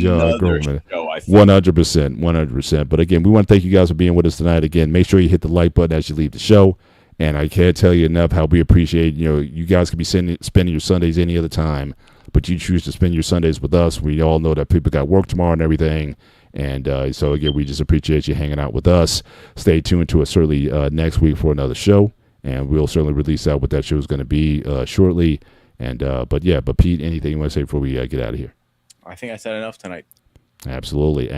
young girls. 100%. But again, we want to thank you guys for being with us tonight. Again, make sure you hit the like button as you leave the show. And I can't tell you enough how we appreciate, you guys could be spending your Sundays any other time, but you choose to spend your Sundays with us. We all know that people got work tomorrow and everything. And so, again, we just appreciate you hanging out with us. Stay tuned to us certainly next week for another show. And we'll certainly release out what that show is going to be shortly. And but Pete, anything you want to say before we get out of here? I think I said enough tonight. Absolutely.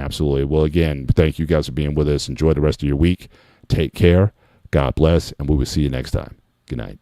Well, again, thank you guys for being with us. Enjoy the rest of your week. Take care. God bless. And we will see you next time. Good night.